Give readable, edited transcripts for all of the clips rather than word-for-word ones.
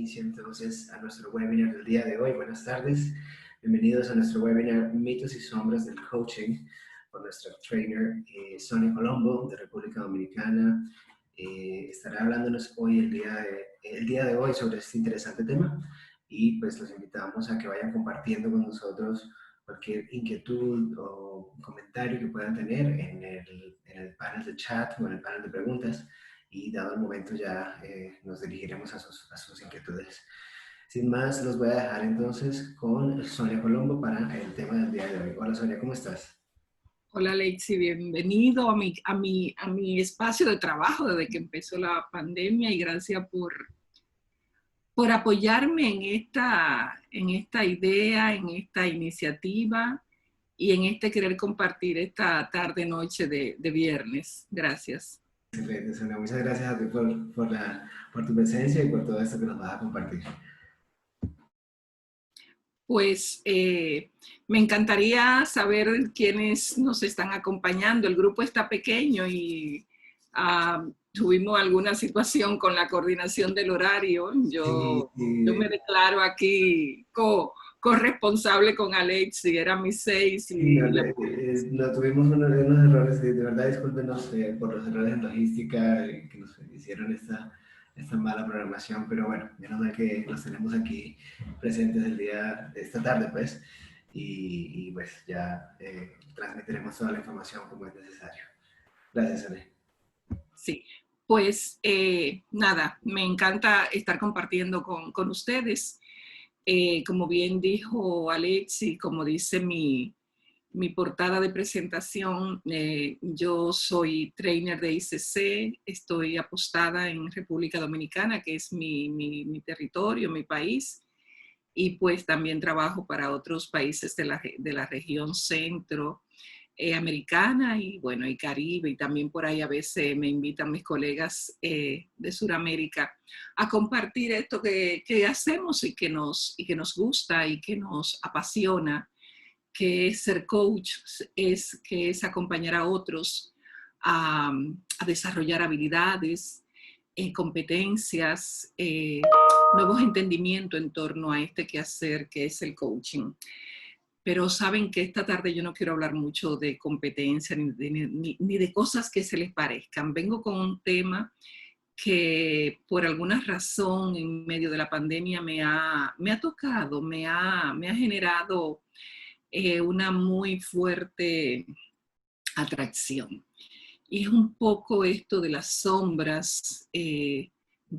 inicio entonces a nuestro webinar del día de hoy. Buenas tardes, bienvenidos a nuestro webinar Mitos y Sombras del Coaching con nuestra trainer Sonia Colombo de República Dominicana. Estará hablándonos hoy el día de hoy sobre este interesante tema y pues los invitamos a que vayan compartiendo con nosotros cualquier inquietud o comentario que puedan tener en el panel de chat o en el panel de preguntas. Y dado el momento ya nos dirigiremos a sus inquietudes. Sin más, los voy a dejar entonces con Sonia Colombo para el tema del día de hoy. Hola Sonia, ¿cómo estás? Hola Lexi, bienvenido a mi espacio de trabajo desde que empezó la pandemia y gracias por apoyarme en esta idea, en esta iniciativa y en este querer compartir esta tarde-noche de viernes. Gracias. Excelente, Sonia. Muchas gracias a ti por tu presencia y por todo esto que nos vas a compartir. Pues me encantaría saber quiénes nos están acompañando. El grupo está pequeño y tuvimos alguna situación con la coordinación del horario. Yo me declaro aquí corresponsable con Alexi, era mis 6. No, tuvimos unos errores, de verdad discúlpenos por los errores en logística que nos hicieron esta mala programación, pero bueno, menos mal que los tenemos aquí presentes esta tarde, pues, y pues ya transmitiremos toda la información como es necesario. Gracias, Ale. Sí, pues nada, me encanta estar compartiendo con ustedes. Como bien dijo Alexi, como dice mi portada de presentación, yo soy trainer de ICC, estoy apostada en República Dominicana, que es mi territorio, mi país, y pues también trabajo para otros países de la región centro americana y bueno, y Caribe, y también por ahí a veces me invitan mis colegas de Sudamérica a compartir esto que hacemos y que nos gusta y que nos apasiona, que es ser coach, que es acompañar a otros a desarrollar habilidades, competencias, nuevos entendimientos en torno a este quehacer que es el coaching. Pero saben que esta tarde yo no quiero hablar mucho de competencia ni de cosas que se les parezcan. Vengo con un tema que por alguna razón en medio de la pandemia me ha tocado, me ha generado una muy fuerte atracción. Y es un poco esto de las sombras, de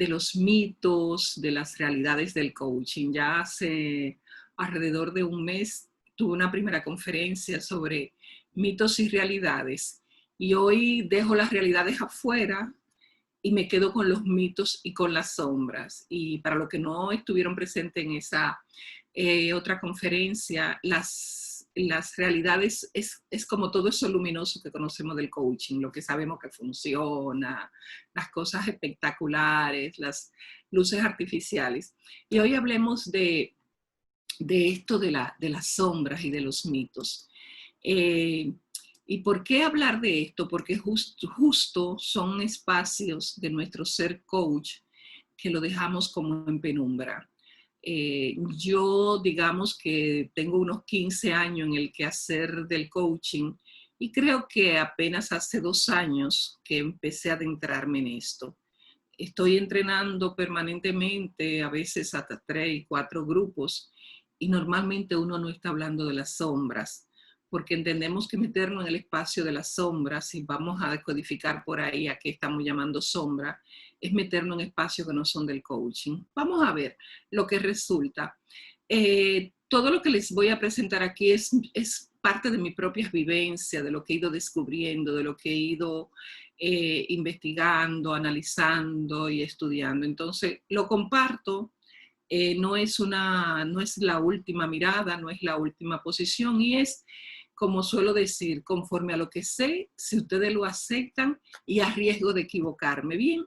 los mitos, de las realidades del coaching. Ya hace alrededor de un mes tuve una primera conferencia sobre mitos y realidades. Y hoy dejo las realidades afuera y me quedo con los mitos y con las sombras. Y para los que no estuvieron presentes en esa otra conferencia, las realidades es como todo eso luminoso que conocemos del coaching, lo que sabemos que funciona, las cosas espectaculares, las luces artificiales. Y hoy hablemos de esto de las sombras y de los mitos. ¿Y por qué hablar de esto? Porque justo son espacios de nuestro ser coach que lo dejamos como en penumbra. Yo, digamos que tengo unos 15 años en el quehacer del coaching y creo que apenas hace 2 años que empecé a adentrarme en esto. Estoy entrenando permanentemente, a veces hasta 3 y 4 grupos, y normalmente uno no está hablando de las sombras, porque entendemos que meternos en el espacio de las sombras, y vamos a decodificar por ahí a qué estamos llamando sombra, es meternos en espacios que no son del coaching. Vamos a ver lo que resulta. Todo lo que les voy a presentar aquí es parte de mis propias vivencias, de lo que he ido descubriendo, de lo que he ido investigando, analizando y estudiando. Entonces, lo comparto. No es la última mirada, no es la última posición y es, como suelo decir, conforme a lo que sé, si ustedes lo aceptan y a riesgo de equivocarme. Bien,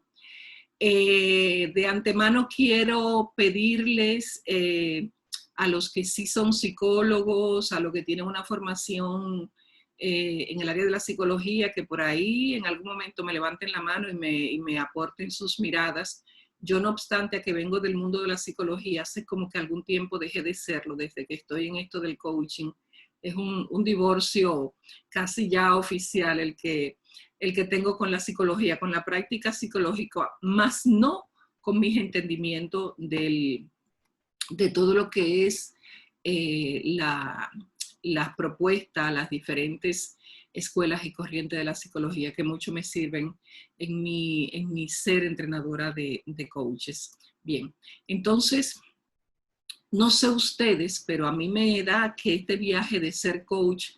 de antemano quiero pedirles a los que sí son psicólogos, a los que tienen una formación en el área de la psicología, que por ahí en algún momento me levanten la mano y me aporten sus miradas. Yo, no obstante a que vengo del mundo de la psicología, hace como que algún tiempo dejé de serlo desde que estoy en esto del coaching. Es un divorcio casi ya oficial el que tengo con la psicología, con la práctica psicológica, más no con mis entendimientos de todo lo que es las propuestas, las diferentes escuelas y corrientes de la psicología que mucho me sirven en mi ser entrenadora de coaches. Bien, entonces, no sé ustedes, pero a mí me da que este viaje de ser coach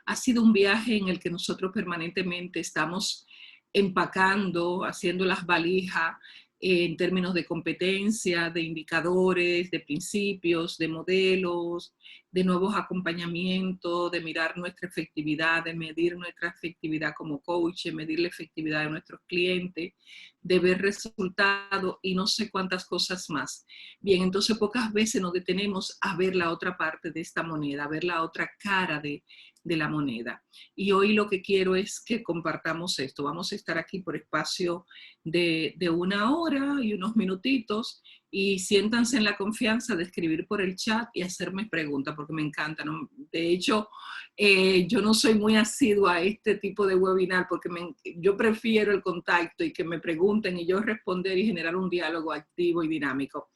ha sido un viaje en el que nosotros permanentemente estamos empacando, haciendo las valijas en términos de competencia, de indicadores, de principios, de modelos, de nuevos acompañamientos, de mirar nuestra efectividad, de medir nuestra efectividad como coach, de medir la efectividad de nuestros clientes, de ver resultados y no sé cuántas cosas más. Bien, entonces pocas veces nos detenemos a ver la otra parte de esta moneda, a ver la otra cara de la moneda. Y hoy lo que quiero es que compartamos esto. Vamos a estar aquí por espacio de 1 hora y unos minutitos y siéntanse en la confianza de escribir por el chat y hacerme preguntas porque me encanta, ¿no? De hecho, yo no soy muy asidua a este tipo de webinar porque yo prefiero el contacto y que me pregunten y yo responder y generar un diálogo activo y dinámico.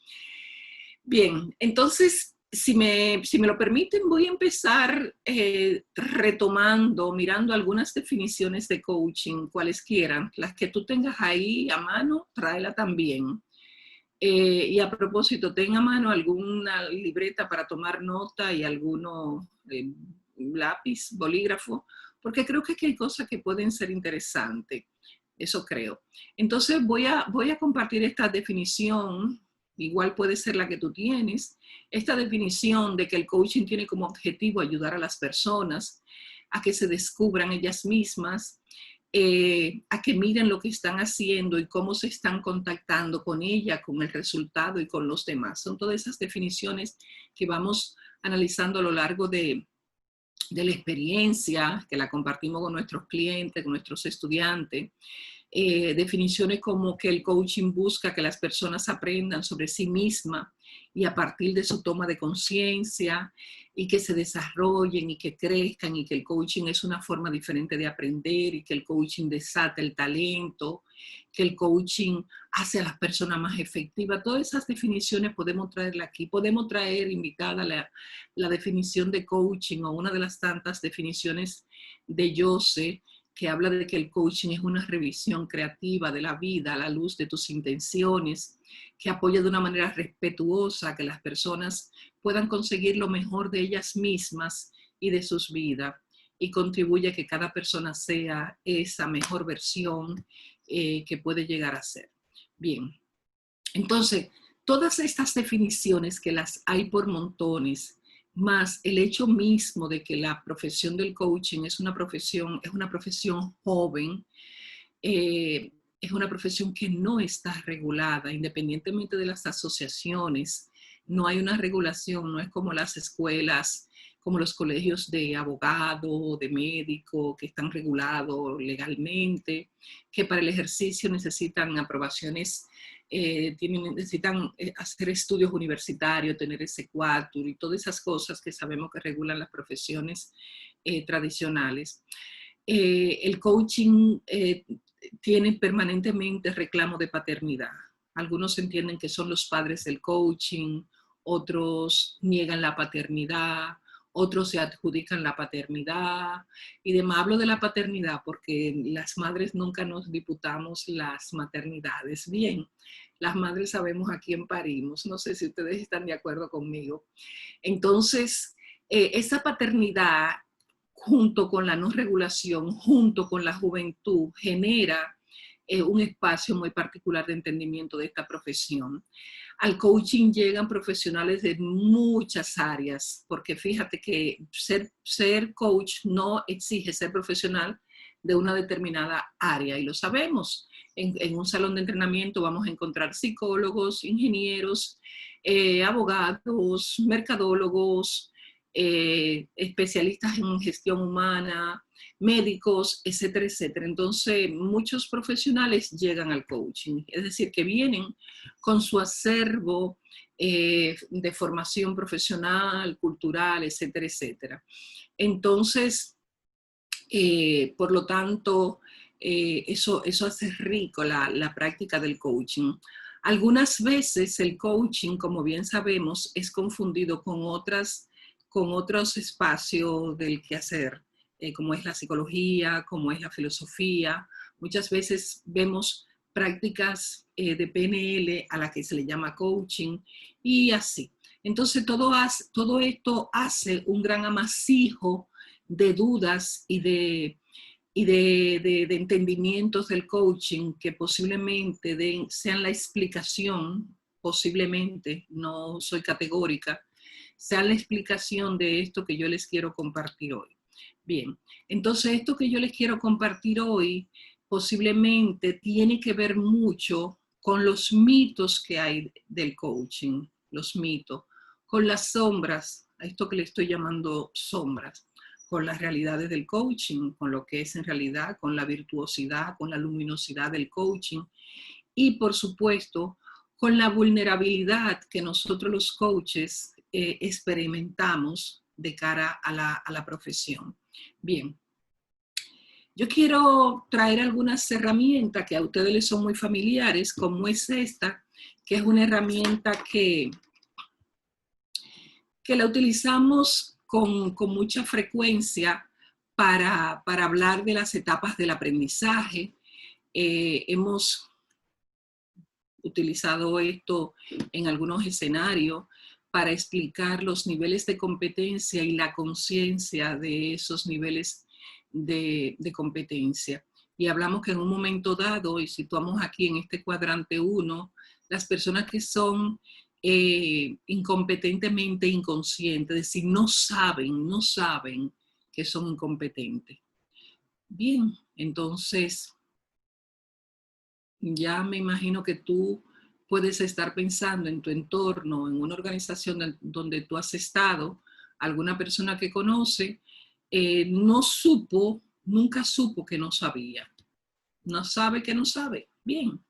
Bien, entonces, si me lo permiten, voy a empezar retomando, mirando algunas definiciones de coaching, cualesquiera, las que tú tengas ahí a mano, tráela también. Y a propósito, ten a mano alguna libreta para tomar nota y alguno lápiz, bolígrafo, porque creo que aquí hay cosas que pueden ser interesantes. Eso creo. Entonces voy a compartir esta definición, igual puede ser la que tú tienes, esta definición de que el coaching tiene como objetivo ayudar a las personas a que se descubran ellas mismas, a que miren lo que están haciendo y cómo se están contactando con ella, con el resultado y con los demás. Son todas esas definiciones que vamos analizando a lo largo de la experiencia, que la compartimos con nuestros clientes, con nuestros estudiantes. Definiciones como que el coaching busca que las personas aprendan sobre sí mismas y a partir de su toma de conciencia y que se desarrollen y que crezcan y que el coaching es una forma diferente de aprender y que el coaching desata el talento, que el coaching hace a las personas más efectivas. Todas esas definiciones podemos traerla aquí. Podemos traer invitada la definición de coaching o una de las tantas definiciones de Jose, que habla de que el coaching es una revisión creativa de la vida a la luz de tus intenciones, que apoya de una manera respetuosa que las personas puedan conseguir lo mejor de ellas mismas y de sus vidas y contribuye a que cada persona sea esa mejor versión que puede llegar a ser. Bien, entonces, todas estas definiciones que las hay por montones, más el hecho mismo de que la profesión del coaching es una profesión joven, es una profesión que no está regulada, independientemente de las asociaciones, no hay una regulación, no es como las escuelas, como los colegios de abogado, de médico, que están regulados legalmente, que para el ejercicio necesitan aprobaciones, necesitan hacer estudios universitarios, tener ese quatur y todas esas cosas que sabemos que regulan las profesiones tradicionales. El coaching tiene permanentemente reclamo de paternidad. Algunos entienden que son los padres del coaching, otros niegan la paternidad, otros se adjudican la paternidad y demás. Hablo de la paternidad porque las madres nunca nos disputamos las maternidades. Bien, las madres sabemos a quién parimos. No sé si ustedes están de acuerdo conmigo. Entonces, esa paternidad junto con la no regulación, junto con la juventud, genera un espacio muy particular de entendimiento de esta profesión. Al coaching llegan profesionales de muchas áreas, porque fíjate que ser coach no exige ser profesional de una determinada área, y lo sabemos. En un salón de entrenamiento vamos a encontrar psicólogos, ingenieros, abogados, mercadólogos, especialistas en gestión humana, médicos, etcétera, etcétera. Entonces, muchos profesionales llegan al coaching, es decir, que vienen con su acervo de formación profesional, cultural, etcétera, etcétera. Entonces, por lo tanto, eso hace rico la práctica del coaching. Algunas veces el coaching, como bien sabemos, es confundido con otros espacios del quehacer, como es la psicología, como es la filosofía. Muchas veces vemos prácticas de PNL a la que se le llama coaching y así. Entonces todo esto hace un gran amasijo de dudas y de entendimientos del coaching que posiblemente sean la explicación, posiblemente, no soy categórica, sean la explicación de esto que yo les quiero compartir hoy. Bien, entonces esto que yo les quiero compartir hoy posiblemente tiene que ver mucho con los mitos que hay del coaching, los mitos, con las sombras, a esto que le estoy llamando sombras, con las realidades del coaching, con lo que es en realidad, con la virtuosidad, con la luminosidad del coaching y por supuesto con la vulnerabilidad que nosotros los coaches experimentamos de cara a la profesión. Bien, yo quiero traer algunas herramientas que a ustedes les son muy familiares, como es esta, que es una herramienta que la utilizamos con mucha frecuencia para hablar de las etapas del aprendizaje. Hemos utilizado esto en algunos escenarios para explicar los niveles de competencia y la conciencia de esos niveles de competencia. Y hablamos que en un momento dado, y situamos aquí en este cuadrante 1, las personas que son incompetentemente inconscientes, es decir, no saben que son incompetentes. Bien, entonces ya me imagino que tú puedes estar pensando en tu entorno, en una organización donde tú has estado, alguna persona que conoce, nunca supo que no sabía. No sabe que no sabe. Bien.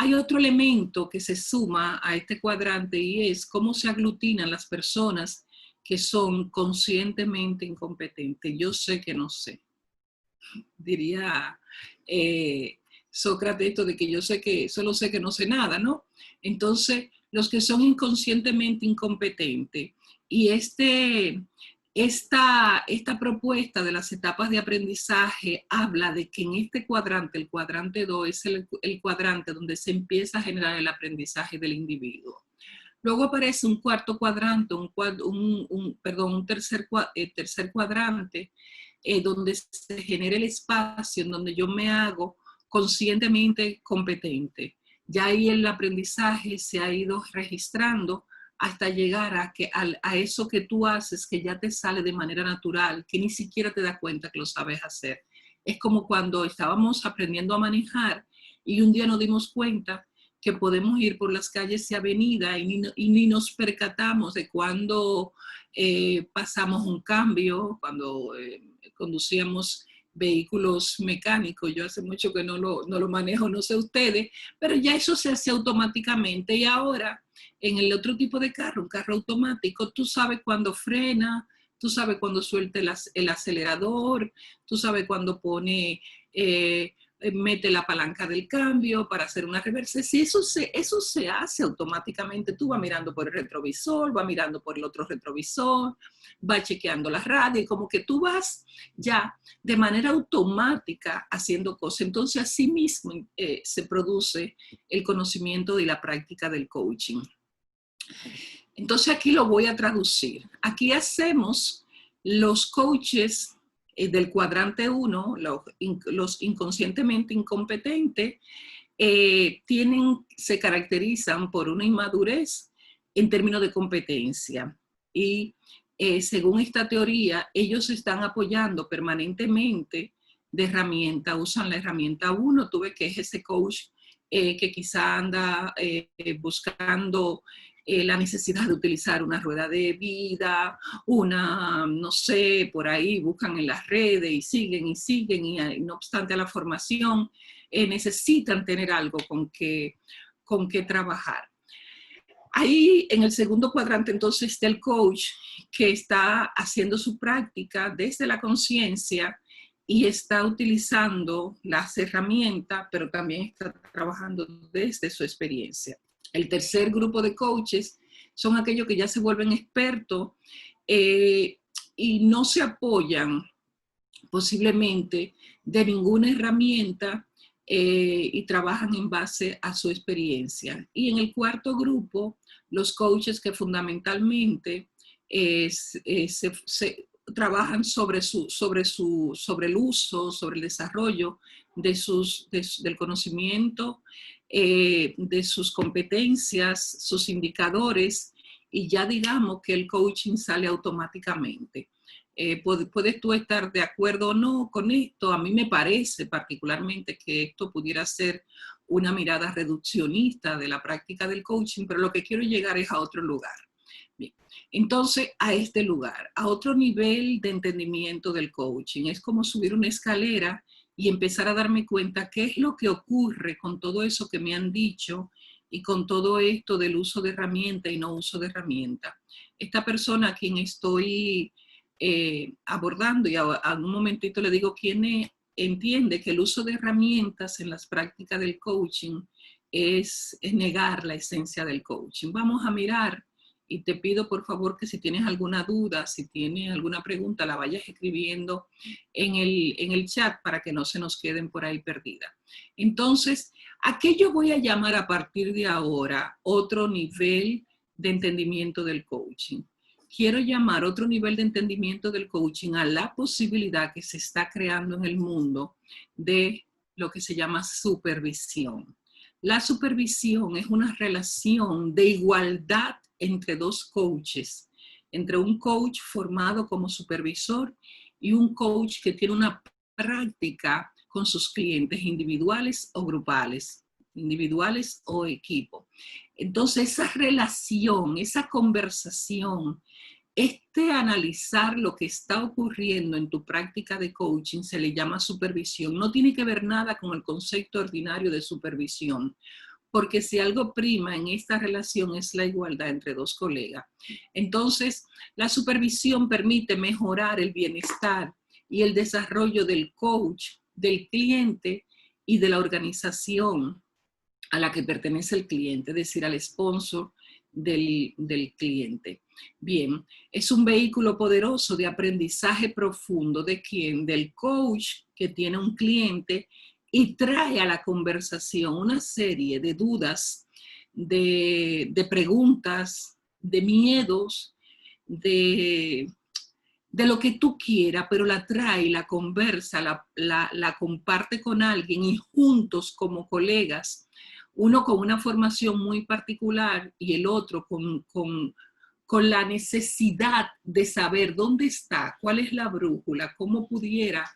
Hay otro elemento que se suma a este cuadrante y es cómo se aglutinan las personas que son conscientemente incompetentes. Yo sé que no sé. Diría Sócrates esto de que yo sé que, solo sé que no sé nada, ¿no? Entonces, los que son inconscientemente incompetentes y esta propuesta de las etapas de aprendizaje habla de que en este cuadrante, el cuadrante 2, es el cuadrante donde se empieza a generar el aprendizaje del individuo. Luego aparece un cuarto cuadrante, un tercer cuadrante, donde se genera el espacio en donde yo me hago conscientemente competente. Ya ahí el aprendizaje se ha ido registrando hasta llegar a eso que tú haces, que ya te sale de manera natural, que ni siquiera te das cuenta que lo sabes hacer. Es como cuando estábamos aprendiendo a manejar y un día nos dimos cuenta que podemos ir por las calles y avenidas y ni nos percatamos de cuando pasamos un cambio, cuando conducíamos vehículos mecánicos. Yo hace mucho que no lo manejo, no sé ustedes, pero ya eso se hace automáticamente y ahora en el otro tipo de carro, un carro automático, tú sabes cuándo frena, tú sabes cuándo suelta el acelerador, tú sabes cuándo mete la palanca del cambio para hacer una reversa. Sí, eso se hace automáticamente. Tú vas mirando por el retrovisor, vas mirando por el otro retrovisor, vas chequeando la radio, y como que tú vas ya de manera automática haciendo cosas. Entonces, así mismo se produce el conocimiento y la práctica del coaching. Entonces, aquí lo voy a traducir. Aquí hacemos los coaches del cuadrante 1, los inconscientemente incompetentes, se caracterizan por una inmadurez en términos de competencia. Y según esta teoría, ellos están apoyando permanentemente de herramienta, usan la herramienta 1, tú ves que es ese coach que quizá anda buscando la necesidad de utilizar una rueda de vida, una, no sé, por ahí buscan en las redes y siguen y no obstante a la formación, necesitan tener algo con que trabajar. Ahí en el segundo cuadrante entonces está el coach que está haciendo su práctica desde la conciencia y está utilizando las herramientas, pero también está trabajando desde su experiencia. El tercer grupo de coaches son aquellos que ya se vuelven expertos y no se apoyan posiblemente de ninguna herramienta y trabajan en base a su experiencia. Y en el cuarto grupo, los coaches que fundamentalmente trabajan sobre el uso, sobre el desarrollo del conocimiento, de sus competencias, sus indicadores, y ya digamos que el coaching sale automáticamente. Puedes tú estar de acuerdo o no con esto. A mí me parece particularmente que esto pudiera ser una mirada reduccionista de la práctica del coaching, pero lo que quiero llegar es a otro lugar. Bien. Entonces, a este lugar, a otro nivel de entendimiento del coaching. Es como subir una escalera y empezar a darme cuenta qué es lo que ocurre con todo eso que me han dicho y con todo esto del uso de herramienta y no uso de herramienta. Esta persona a quien estoy abordando, y a un momentito le digo quién entiende que el uso de herramientas en las prácticas del coaching es negar la esencia del coaching. Vamos a mirar, y te pido por favor que si tienes alguna duda, si tienes alguna pregunta, la vayas escribiendo en el chat para que no se nos queden por ahí perdidas. Entonces, ¿a qué yo voy a llamar a partir de ahora otro nivel de entendimiento del coaching? Quiero llamar otro nivel de entendimiento del coaching a la posibilidad que se está creando en el mundo de lo que se llama supervisión. La supervisión es una relación de igualdad entre dos coaches, entre un coach formado como supervisor y un coach que tiene una práctica con sus clientes individuales o grupales, individuales o equipo. Entonces esa relación, esa conversación, analizar lo que está ocurriendo en tu práctica de coaching se le llama supervisión. No tiene que ver nada con el concepto ordinario de supervisión, porque si algo prima en esta relación es la igualdad entre dos colegas. Entonces, la supervisión permite mejorar el bienestar y el desarrollo del coach, del cliente y de la organización a la que pertenece el cliente, es decir, al sponsor del cliente. Bien, es un vehículo poderoso de aprendizaje profundo de quién, del coach que tiene un cliente y trae a la conversación una serie de dudas, de preguntas, de miedos, de lo que tú quieras, pero la trae, la conversa, la comparte con alguien y juntos como colegas, uno con una formación muy particular y el otro con la necesidad de saber dónde está, cuál es la brújula, cómo pudiera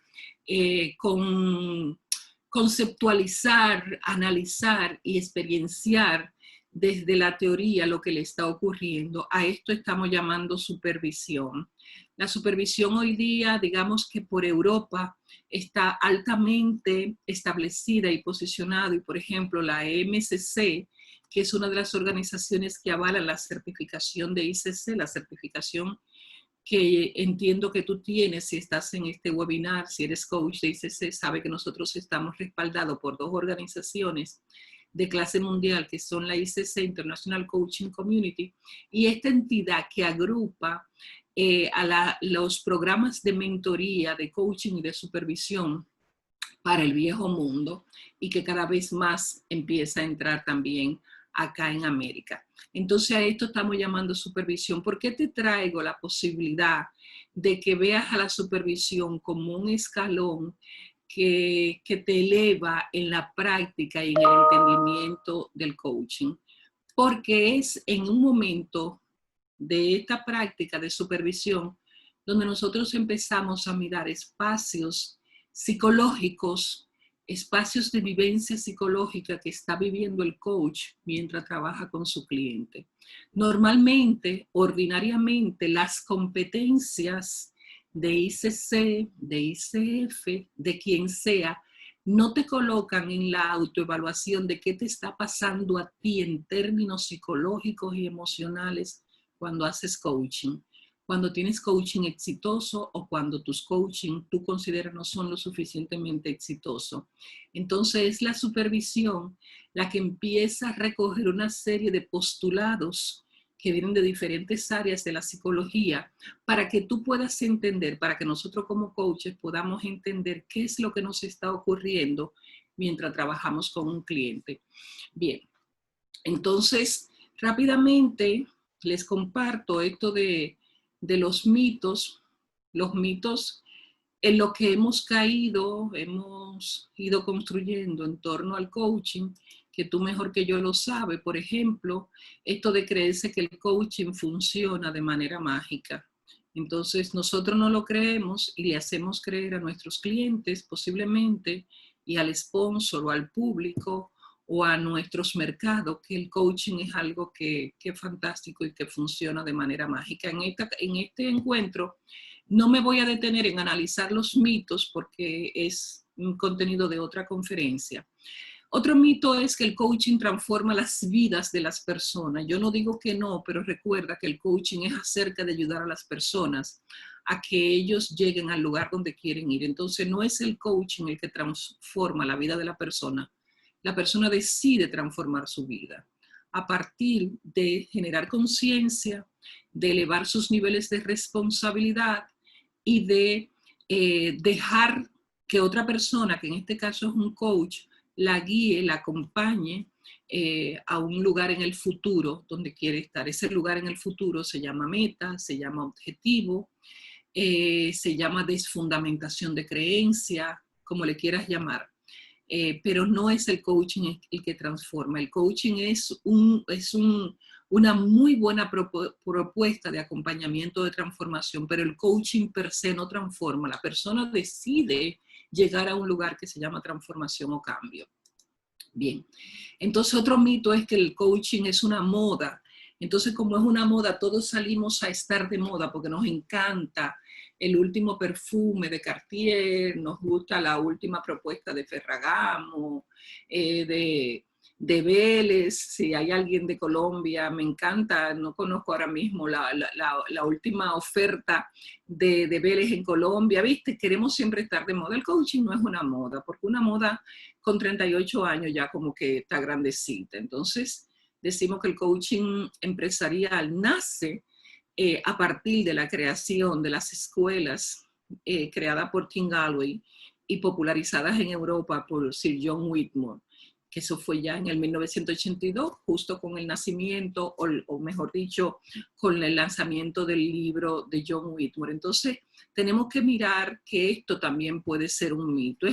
conceptualizar, analizar y experienciar desde la teoría lo que le está ocurriendo. A esto estamos llamando supervisión. La supervisión hoy día, digamos que por Europa, está altamente establecida y posicionada, y por ejemplo la MCC, que es una de las organizaciones que avala la certificación de ICC, la certificación que entiendo que tú tienes si estás en este webinar, si eres coach de ICC, sabe que nosotros estamos respaldados por dos organizaciones de clase mundial, que son la ICC, International Coaching Community, y esta entidad que agrupa los programas de mentoría, de coaching y de supervisión para el viejo mundo y que cada vez más empieza a entrar también acá en América. Entonces a esto estamos llamando supervisión. ¿Por qué te traigo la posibilidad de que veas a la supervisión como un escalón que te eleva en la práctica y en el entendimiento del coaching? Porque es en un momento de esta práctica de supervisión donde nosotros empezamos a mirar espacios psicológicos espacios de vivencia psicológica que está viviendo el coach mientras trabaja con su cliente. Normalmente, ordinariamente, las competencias de ICC, de ICF, de quien sea, no te colocan en la autoevaluación de qué te está pasando a ti en términos psicológicos y emocionales cuando haces coaching. Cuando tienes coaching exitoso o cuando tus coaching tú consideras no son lo suficientemente exitosos. Entonces es la supervisión la que empieza a recoger una serie de postulados que vienen de diferentes áreas de la psicología para que tú puedas entender, para que nosotros como coaches podamos entender qué es lo que nos está ocurriendo mientras trabajamos con un cliente. Bien, entonces rápidamente les comparto esto de los mitos en lo que hemos caído, hemos ido construyendo en torno al coaching, que tú mejor que yo lo sabes. Por ejemplo, esto de creerse que el coaching funciona de manera mágica. Entonces nosotros no lo creemos y le hacemos creer a nuestros clientes posiblemente y al sponsor o al público o a nuestros mercados que el coaching es algo que es fantástico y que funciona de manera mágica. En este encuentro no me voy a detener en analizar los mitos porque es un contenido de otra conferencia. Otro mito es que el coaching transforma las vidas de las personas. Yo no digo que no, pero recuerda que el coaching es acerca de ayudar a las personas a que ellos lleguen al lugar donde quieren ir. Entonces no es el coaching el que transforma la vida de la persona. La persona decide transformar su vida a partir de generar conciencia, de elevar sus niveles de responsabilidad y de dejar que otra persona, que en este caso es un coach, la guíe, la acompañe a un lugar en el futuro donde quiere estar. Ese lugar en el futuro se llama meta, se llama objetivo, se llama desfundamentación de creencia, como le quieras llamar. Pero no es el coaching el que transforma. El coaching es una muy buena propuesta de acompañamiento de transformación, pero el coaching per se no transforma. La persona decide llegar a un lugar que se llama transformación o cambio. Bien, entonces otro mito es que el coaching es una moda. Entonces, como es una moda, todos salimos a estar de moda porque nos encanta el último perfume de Cartier, nos gusta la última propuesta de Ferragamo, de Vélez. Si hay alguien de Colombia, me encanta, no conozco ahora mismo la última oferta de Vélez en Colombia, ¿viste? Queremos siempre estar de moda. El coaching no es una moda, porque una moda con 38 años ya como que está grandecita. Entonces, decimos que el coaching empresarial nace a partir de la creación de las escuelas creadas por Tim Gallwey y popularizadas en Europa por Sir John Whitmore, que eso fue ya en el 1982, justo con el nacimiento, o mejor dicho, con el lanzamiento del libro de John Whitmore. Entonces, tenemos que mirar que esto también puede ser un mito.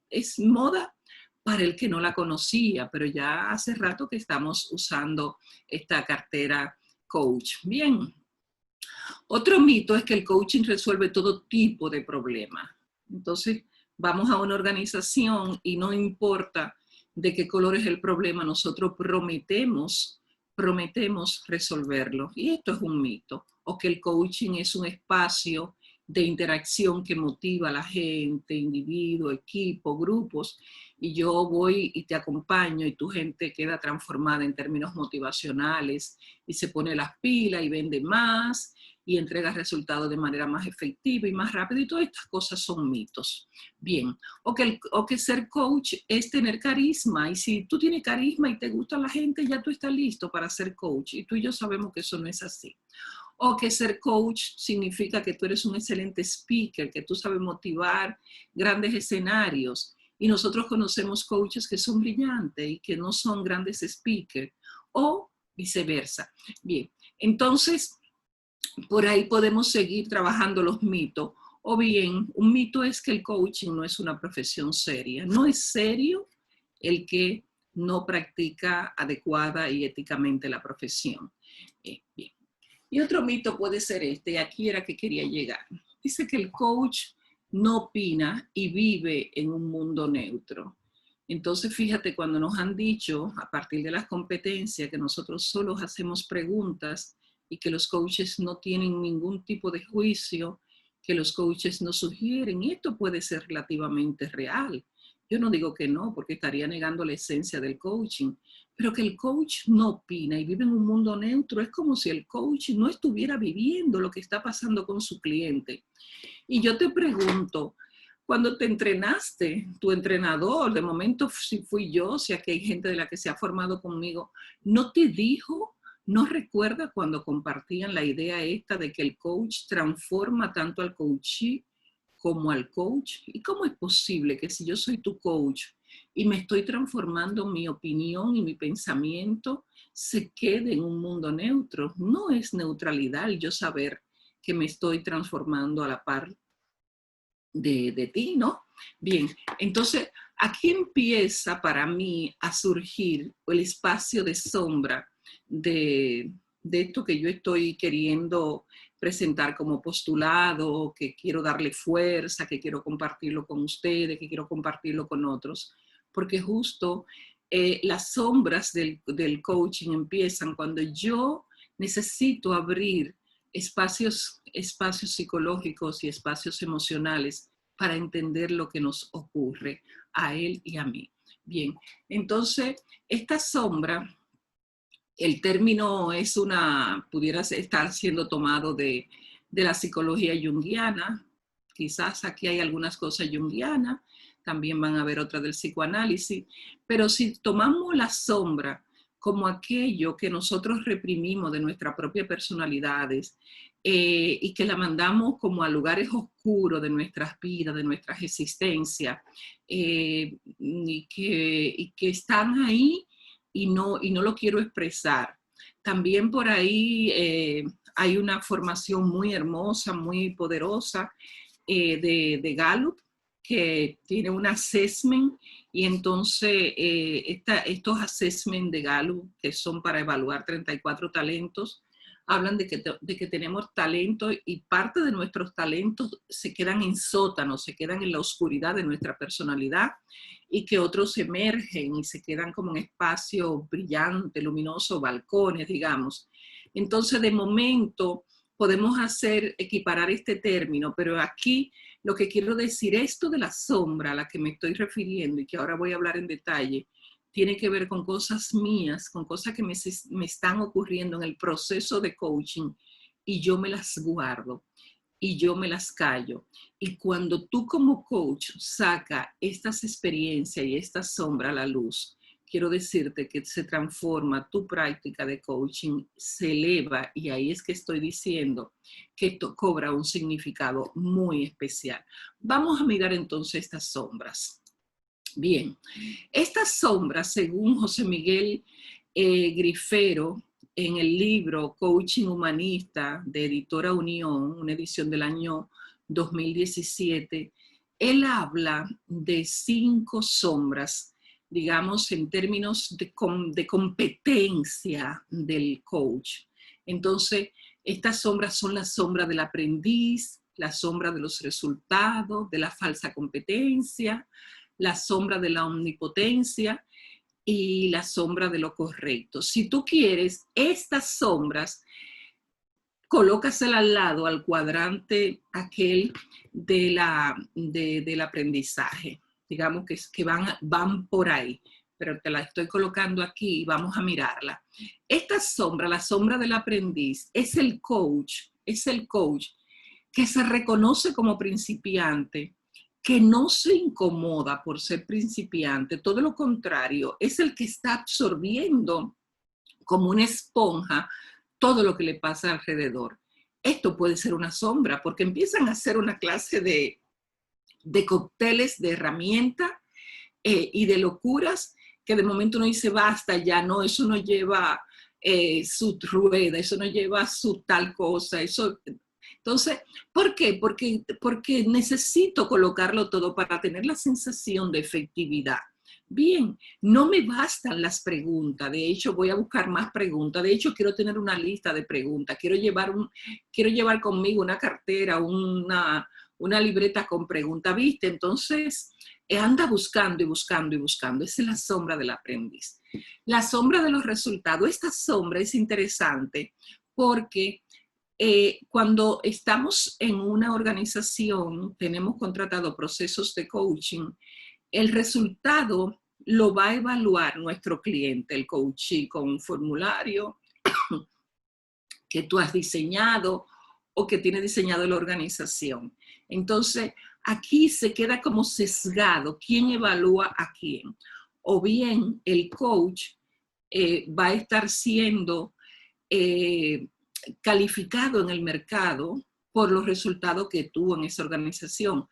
Es moda para el que no la conocía, pero ya hace rato que estamos usando esta cartera coach. Bien. Otro mito es que el coaching resuelve todo tipo de problemas. Entonces, vamos a una organización y no importa de qué color es el problema, nosotros prometemos resolverlo. Y esto es un mito. O que el coaching es un espacio de interacción que motiva a la gente, individuo, equipo, grupos, y yo voy y te acompaño y tu gente queda transformada en términos motivacionales y se pone las pilas y vende más y entrega resultados de manera más efectiva y más rápida, y todas estas cosas son mitos. Bien, o que ser coach es tener carisma, y si tú tienes carisma y te gusta la gente, ya tú estás listo para ser coach, y tú y yo sabemos que eso no es así. O que ser coach significa que tú eres un excelente speaker, que tú sabes motivar grandes escenarios, y nosotros conocemos coaches que son brillantes y que no son grandes speakers, o viceversa. Bien, entonces por ahí podemos seguir trabajando los mitos. O bien, un mito es que el coaching no es una profesión seria. No es serio el que no practica adecuada y éticamente la profesión. Bien. Y otro mito puede ser este, y aquí era que quería llegar. Dice que el coach no opina y vive en un mundo neutro. Entonces, fíjate, cuando nos han dicho, a partir de las competencias, que nosotros solo hacemos preguntas y que los coaches no tienen ningún tipo de juicio, que los coaches no sugieren, y esto puede ser relativamente real. Yo no digo que no, porque estaría negando la esencia del coaching, pero que el coach no opina y vive en un mundo neutro, es como si el coach no estuviera viviendo lo que está pasando con su cliente. Y yo te pregunto, cuando te entrenaste, tu entrenador, de momento si fui yo, si aquí hay gente de la que se ha formado conmigo, ¿no te dijo, no recuerda cuando compartían la idea esta de que el coach transforma tanto al coachee como al coach? ¿Y cómo es posible que si yo soy tu coach y me estoy transformando, mi opinión y mi pensamiento se quede en un mundo neutro? No es neutralidad el yo saber que me estoy transformando a la par de ti, ¿no? Bien, entonces aquí empieza para mí a surgir el espacio de sombra de esto que yo estoy queriendo presentar como postulado, que quiero darle fuerza, que quiero compartirlo con ustedes, que quiero compartirlo con otros, porque justo las sombras del coaching empiezan cuando yo necesito abrir espacios psicológicos y espacios emocionales para entender lo que nos ocurre a él y a mí. Bien, entonces esta sombra, el término es pudiera estar siendo tomado de la psicología junguiana, quizás aquí hay algunas cosas junguianas, también van a haber otras del psicoanálisis, pero si tomamos la sombra como aquello que nosotros reprimimos de nuestras propias personalidades y que la mandamos como a lugares oscuros de nuestras vidas, de nuestras existencias, y que están ahí y no lo quiero expresar. También por ahí hay una formación muy hermosa, muy poderosa de Gallup, que tiene un assessment y entonces estos assessment de Gallup, que son para evaluar 34 talentos, hablan de que tenemos talento y parte de nuestros talentos se quedan en sótanos, se quedan en la oscuridad de nuestra personalidad y que otros emergen y se quedan como en espacio brillante, luminoso, balcones, digamos. Entonces, de momento, podemos equiparar este término, pero aquí lo que quiero decir, esto de la sombra a la que me estoy refiriendo y que ahora voy a hablar en detalle, tiene que ver con cosas mías, con cosas que me están ocurriendo en el proceso de coaching y yo me las guardo y yo me las callo. Y cuando tú como coach saca estas experiencias y esta sombra a la luz, quiero decirte que se transforma tu práctica de coaching, se eleva y ahí es que estoy diciendo que esto cobra un significado muy especial. Vamos a mirar entonces estas sombras. Bien, estas sombras, según José Miguel Grifero, en el libro Coaching Humanista de Editora Unión, una edición del año 2017, él habla de 5 sombras, digamos, en términos de competencia del coach. Entonces, estas sombras son la sombra del aprendiz, la sombra de los resultados, de la falsa competencia, la sombra de la omnipotencia y la sombra de lo correcto. Si tú quieres, estas sombras, colócaselas al lado al cuadrante aquel del aprendizaje. Digamos que van por ahí, pero te la estoy colocando aquí y vamos a mirarla. Esta sombra, la sombra del aprendiz, es el coach que se reconoce como principiante, que no se incomoda por ser principiante, todo lo contrario, es el que está absorbiendo como una esponja todo lo que le pasa alrededor. Esto puede ser una sombra, porque empiezan a hacer una clase de cócteles, de herramientas y de locuras, que de momento uno dice, basta ya, no, eso no lleva su rueda, eso no lleva su tal cosa, eso... Entonces, ¿por qué? Porque necesito colocarlo todo para tener la sensación de efectividad. Bien, no me bastan las preguntas, de hecho voy a buscar más preguntas, de hecho quiero tener una lista de preguntas, quiero llevar conmigo una cartera, una libreta con preguntas, ¿viste? Entonces, anda buscando y buscando y buscando. Esa es la sombra del aprendiz. La sombra de los resultados. Esta sombra es interesante porque cuando estamos en una organización, tenemos contratado procesos de coaching, el resultado lo va a evaluar nuestro cliente, el coachee, con un formulario que tú has diseñado o que tiene diseñado la organización. Entonces, aquí se queda como sesgado quién evalúa a quién. O bien el coach va a estar siendo calificado en el mercado por los resultados que tuvo en esa organización,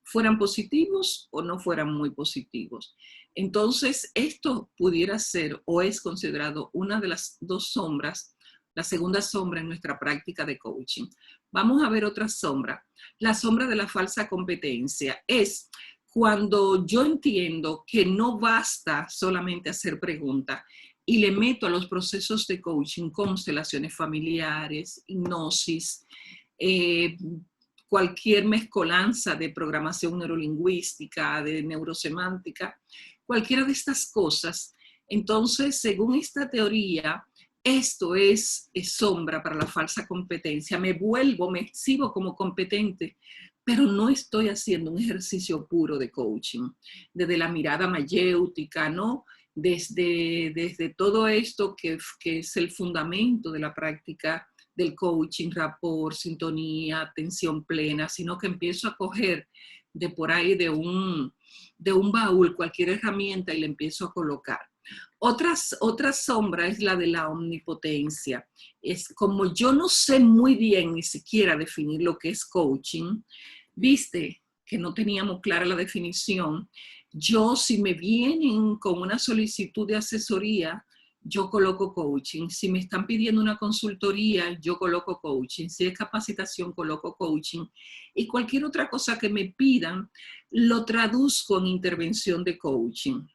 fueran positivos o no fueran muy positivos. Entonces, esto pudiera ser o es considerado una de las dos sombras, la segunda sombra en nuestra práctica de coaching. Vamos a ver otra sombra. La sombra de la falsa competencia es cuando yo entiendo que no basta solamente hacer preguntas y le meto a los procesos de coaching constelaciones familiares, hipnosis, cualquier mezcolanza de programación neurolingüística, de neurosemántica, cualquiera de estas cosas. Entonces, según esta teoría, esto es sombra para la falsa competencia. Me exhibo como competente, pero no estoy haciendo un ejercicio puro de coaching, desde la mirada mayéutica, ¿no? Desde todo esto que es el fundamento de la práctica del coaching, rapport, sintonía, atención plena, sino que empiezo a coger de por ahí de un baúl cualquier herramienta y le empiezo a colocar. Otra sombra es la de la omnipotencia. Es como yo no sé muy bien ni siquiera definir lo que es coaching, viste que no teníamos clara la definición. Yo, si me vienen con una solicitud de asesoría, yo coloco coaching. Si me están pidiendo una consultoría, yo coloco coaching. Si es capacitación, coloco coaching. Y cualquier otra cosa que me pidan, lo traduzco en intervención de coaching.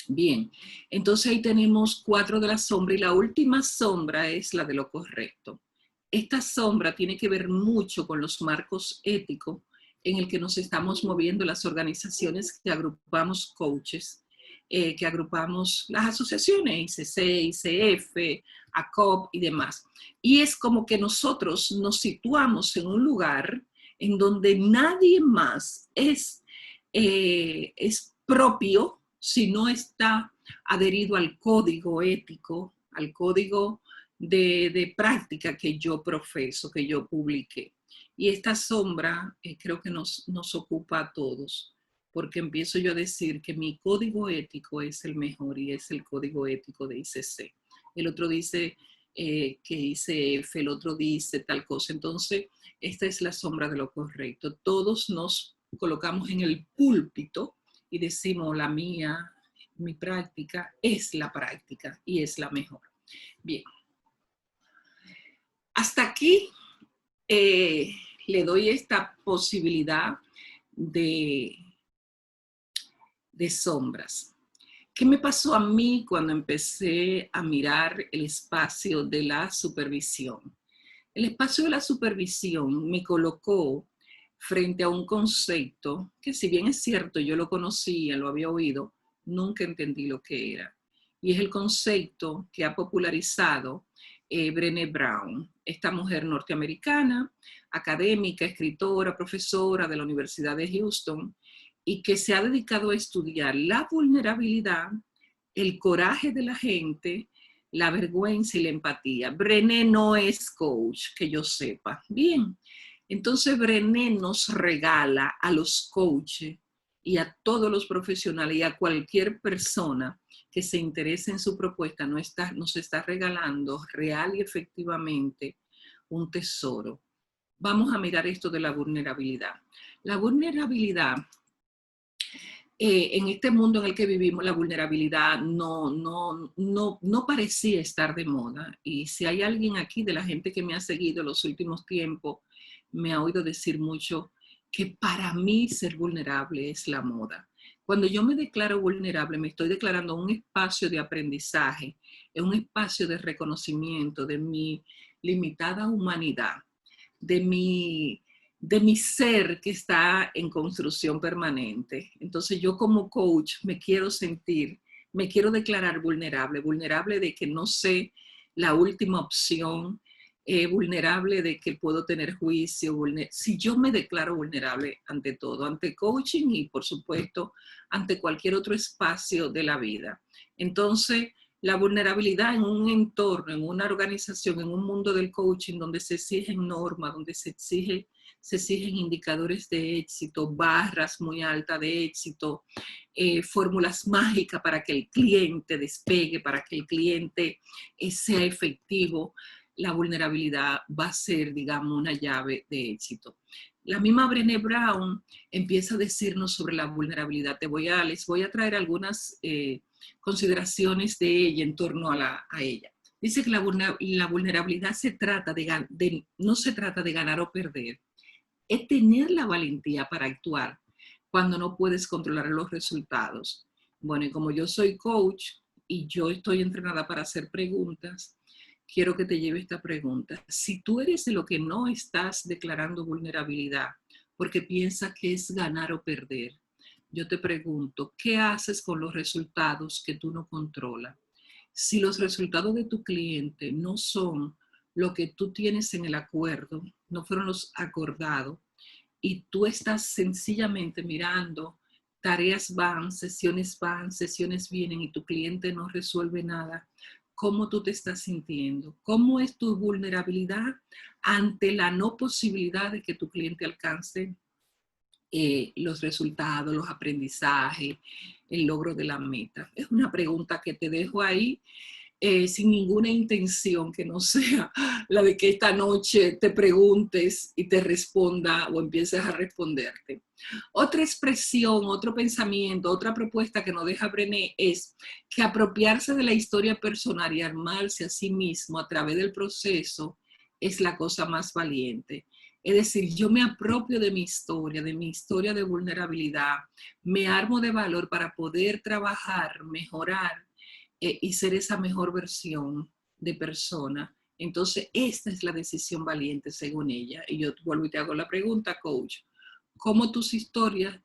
Bien, entonces ahí tenemos 4 de la sombra y la última sombra es la de lo correcto. Esta sombra tiene que ver mucho con los marcos éticos en el que nos estamos moviendo las organizaciones que agrupamos coaches, que agrupamos las asociaciones, ICC, ICF, ACOP y demás. Y es como que nosotros nos situamos en un lugar en donde nadie más es propio si no está adherido al código ético, al código de práctica que yo profeso, que yo publiqué. Y esta sombra creo que nos ocupa a todos, porque empiezo yo a decir que mi código ético es el mejor y es el código ético de ICC. El otro dice que ICF, el otro dice tal cosa. Entonces, esta es la sombra de lo correcto. Todos nos colocamos en el púlpito y decimos la mía, mi práctica es la práctica y es la mejor. Bien. Hasta aquí le doy esta posibilidad de sombras. ¿Qué me pasó a mí cuando empecé a mirar el espacio de la supervisión? El espacio de la supervisión me colocó frente a un concepto que, si bien es cierto, yo lo conocía, lo había oído, nunca entendí lo que era. Y es el concepto que ha popularizado Brené Brown, esta mujer norteamericana, académica, escritora, profesora de la Universidad de Houston, y que se ha dedicado a estudiar la vulnerabilidad, el coraje de la gente, la vergüenza y la empatía. Brené no es coach, que yo sepa. Bien, entonces Brené nos regala a los coaches y a todos los profesionales y a cualquier persona que se interese en su propuesta, nos está regalando real y efectivamente un tesoro. Vamos a mirar esto de la vulnerabilidad. La vulnerabilidad, en este mundo en el que vivimos, la vulnerabilidad no parecía estar de moda. Y si hay alguien aquí de la gente que me ha seguido en los últimos tiempos, me ha oído decir mucho que para mí ser vulnerable es la moda. Cuando yo me declaro vulnerable, me estoy declarando un espacio de aprendizaje, un espacio de reconocimiento de mi limitada humanidad, de de mi ser que está en construcción permanente. Entonces yo como coach me quiero sentir, me quiero declarar vulnerable, vulnerable de que no sé la última opción, vulnerable de que puedo tener juicio, si yo me declaro vulnerable ante todo, ante coaching y por supuesto ante cualquier otro espacio de la vida. Entonces, la vulnerabilidad en un entorno, en una organización, en un mundo del coaching donde se exigen normas, donde se exigen indicadores de éxito, barras muy altas de éxito, fórmulas mágicas para que el cliente despegue, para que el cliente sea efectivo. La vulnerabilidad va a ser, digamos, una llave de éxito. La misma Brené Brown empieza a decirnos sobre la vulnerabilidad. Les voy a traer algunas consideraciones de ella en torno a ella. Dice que la vulnerabilidad no se trata de ganar o perder, es tener la valentía para actuar cuando no puedes controlar los resultados. Bueno, y como yo soy coach y yo estoy entrenada para hacer preguntas, quiero que te lleve esta pregunta. Si tú eres de lo que no estás declarando vulnerabilidad porque piensas que es ganar o perder, yo te pregunto, ¿qué haces con los resultados que tú no controlas? Si los resultados de tu cliente no son lo que tú tienes en el acuerdo, no fueron los acordados, y tú estás sencillamente mirando, tareas van, sesiones vienen y tu cliente no resuelve nada, ¿cómo tú te estás sintiendo? ¿Cómo es tu vulnerabilidad ante la no posibilidad de que tu cliente alcance los resultados, los aprendizajes, el logro de la meta? Es una pregunta que te dejo ahí sin ninguna intención que no sea la de que esta noche te preguntes y te responda o empieces a responderte. Otra expresión, otro pensamiento, otra propuesta que nos deja Brené es que apropiarse de la historia personal y armarse a sí mismo a través del proceso es la cosa más valiente. Es decir, yo me apropio de mi historia de vulnerabilidad, me armo de valor para poder trabajar, mejorar y ser esa mejor versión de persona. Entonces, esta es la decisión valiente según ella. Y yo vuelvo y te hago la pregunta, coach, ¿cómo tus historias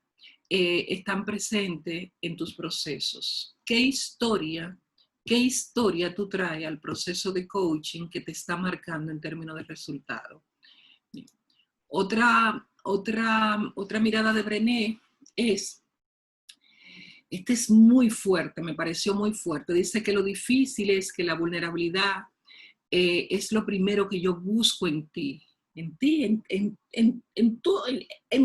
están presentes en tus procesos? ¿Qué historia tú traes al proceso de coaching que te está marcando en términos de resultado? Otra mirada de Brené es, este es muy fuerte, me pareció muy fuerte. Dice que lo difícil es que la vulnerabilidad es lo primero que yo busco en ti, en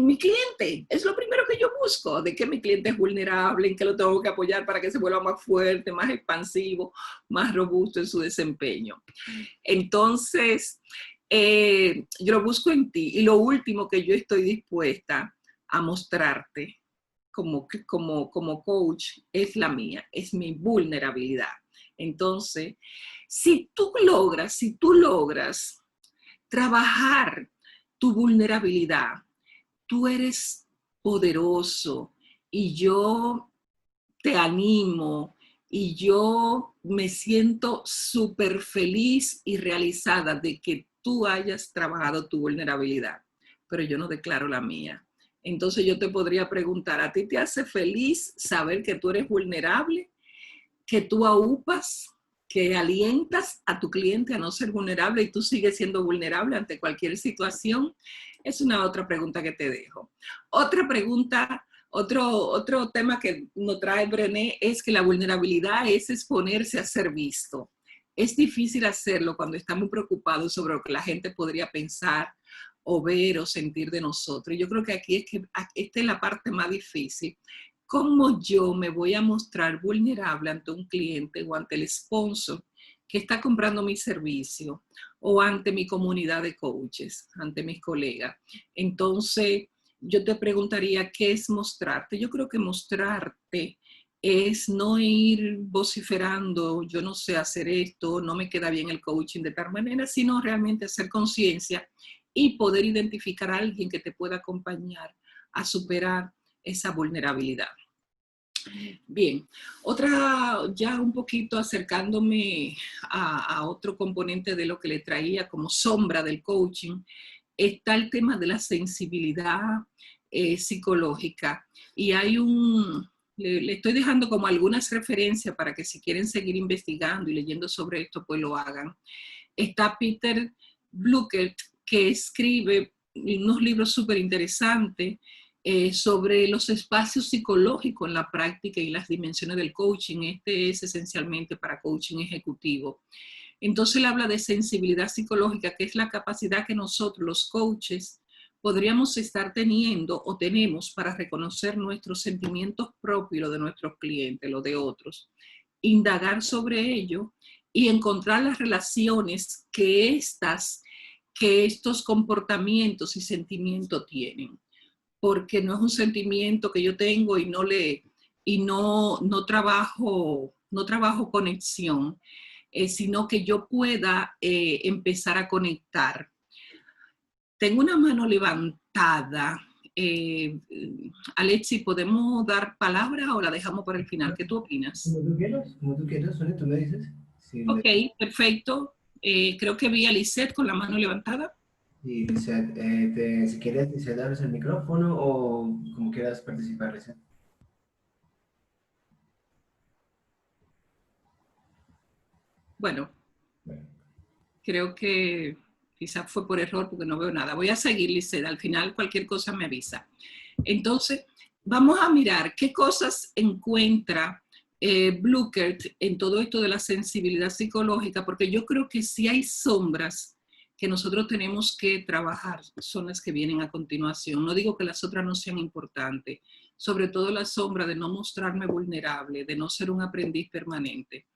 mi cliente. Es lo primero que yo busco, de que mi cliente es vulnerable, en que lo tengo que apoyar para que se vuelva más fuerte, más expansivo, más robusto en su desempeño. Entonces, yo lo busco en ti. Y lo último que yo estoy dispuesta a mostrarte como coach es la mía, es mi vulnerabilidad. Entonces, si tú logras trabajar tu vulnerabilidad, tú eres poderoso y yo te animo y yo me siento súper feliz y realizada de que tú hayas trabajado tu vulnerabilidad, pero yo no declaro la mía. Entonces yo te podría preguntar, ¿a ti te hace feliz saber que tú eres vulnerable? ¿Que tú aupas, que alientas a tu cliente a no ser vulnerable y tú sigues siendo vulnerable ante cualquier situación? Es una otra pregunta que te dejo. Otra pregunta, otro tema que nos trae Brené es que la vulnerabilidad es exponerse a ser visto. Es difícil hacerlo cuando estamos preocupados sobre lo que la gente podría pensar o ver o sentir de nosotros. Yo creo que esta es la parte más difícil. ¿Cómo yo me voy a mostrar vulnerable ante un cliente o ante el sponsor que está comprando mi servicio o ante mi comunidad de coaches, ante mis colegas? Entonces, yo te preguntaría, ¿qué es mostrarte? Yo creo que mostrarte es no ir vociferando, yo no sé hacer esto, no me queda bien el coaching de tal manera, sino realmente hacer conciencia y poder identificar a alguien que te pueda acompañar a superar esa vulnerabilidad. Bien, ya un poquito acercándome a otro componente de lo que le traía como sombra del coaching, está el tema de la sensibilidad psicológica. Y hay le estoy dejando como algunas referencias para que si quieren seguir investigando y leyendo sobre esto, pues lo hagan. Está Peter Bluckert, que escribe unos libros súper interesantes sobre los espacios psicológicos en la práctica y las dimensiones del coaching. Este es esencialmente para coaching ejecutivo. Entonces él habla de sensibilidad psicológica, que es la capacidad que nosotros, los coaches, podríamos estar teniendo o tenemos para reconocer nuestros sentimientos propios, lo de nuestros clientes, lo de otros, indagar sobre ello y encontrar las relaciones que estos comportamientos y sentimientos tienen. Porque no es un sentimiento que yo tengo y no trabajo conexión, sino que yo pueda empezar a conectar. Tengo una mano levantada. Alexi, ¿podemos dar palabra o la dejamos para el final? ¿Qué tú opinas? Como tú quieras, Sonia, tú me dices. Sí, Ok, perfecto. Creo que vi a Lisette con la mano levantada. y si quieres, Lisette, abres el micrófono o como quieras participar, Lisette. Bueno, creo que quizás fue por error porque no veo nada. Voy a seguir, Lisette. Al final cualquier cosa me avisa. Entonces, vamos a mirar qué cosas encuentra Bluckert en todo esto de la sensibilidad psicológica, porque yo creo que si hay sombras que nosotros tenemos que trabajar, son las que vienen a continuación. No digo que las otras no sean importantes, sobre todo la sombra de no mostrarme vulnerable, de no ser un aprendiz permanente.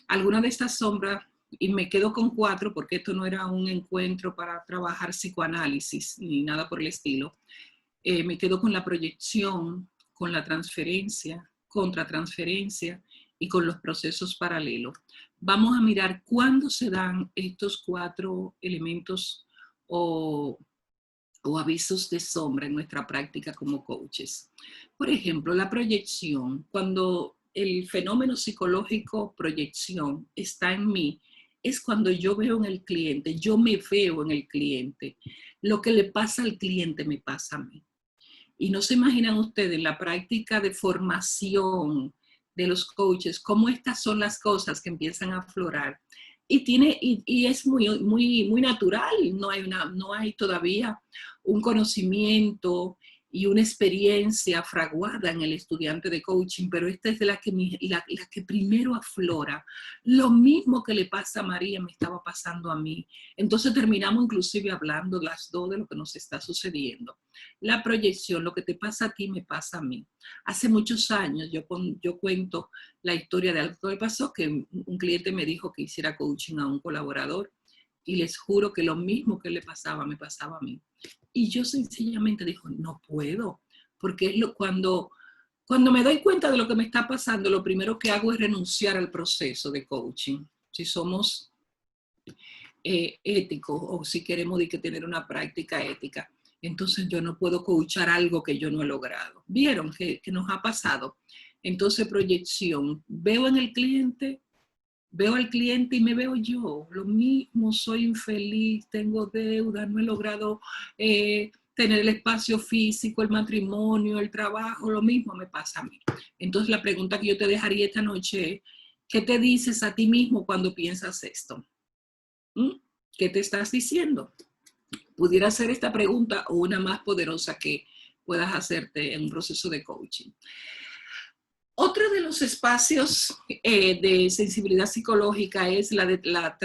Alguna de estas sombras, y me quedo con 4 porque esto no era un encuentro para trabajar psicoanálisis ni nada por el estilo. Me quedo con la proyección, con la transferencia, contratransferencia y con los procesos paralelos. Vamos a mirar cuándo se dan estos 4 elementos o avisos de sombra en nuestra práctica como coaches. Por ejemplo, la proyección. Cuando el fenómeno psicológico proyección está en mí, es cuando yo veo en el cliente, yo me veo en el cliente. Lo que le pasa al cliente me pasa a mí. Y no se imaginan ustedes la práctica de formación de los coaches, cómo estas son las cosas que empiezan a aflorar. Y es muy natural, no hay todavía un conocimiento y una experiencia fraguada en el estudiante de coaching, pero esta es de la que primero aflora. Lo mismo que le pasa a María me estaba pasando a mí. Entonces terminamos inclusive hablando las dos de lo que nos está sucediendo. La proyección, lo que te pasa a ti me pasa a mí. Hace muchos años yo cuento la historia de algo que me pasó, que un cliente me dijo que hiciera coaching a un colaborador y les juro que lo mismo que le pasaba me pasaba a mí. Y yo sencillamente dijo, no puedo, porque cuando me doy cuenta de lo que me está pasando, lo primero que hago es renunciar al proceso de coaching. Si somos éticos o si queremos tener una práctica ética, entonces yo no puedo coachar algo que yo no he logrado. ¿Vieron que nos ha pasado? Entonces, proyección. Veo al cliente y me veo yo. Lo mismo, soy infeliz, tengo deudas, no he logrado tener el espacio físico, el matrimonio, el trabajo, lo mismo me pasa a mí. Entonces, la pregunta que yo te dejaría esta noche es, ¿qué te dices a ti mismo cuando piensas esto? ¿Qué te estás diciendo? Pudiera ser esta pregunta o una más poderosa que puedas hacerte en un proceso de coaching. Otro de los espacios de sensibilidad psicológica es la de la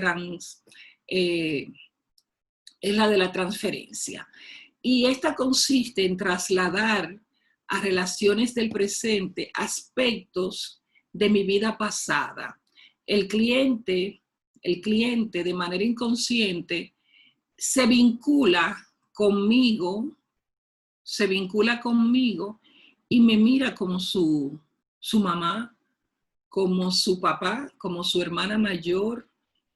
transferencia. Y esta consiste en trasladar a relaciones del presente aspectos de mi vida pasada. El cliente de manera inconsciente se vincula conmigo y me mira como su mamá, como su papá, como su hermana mayor,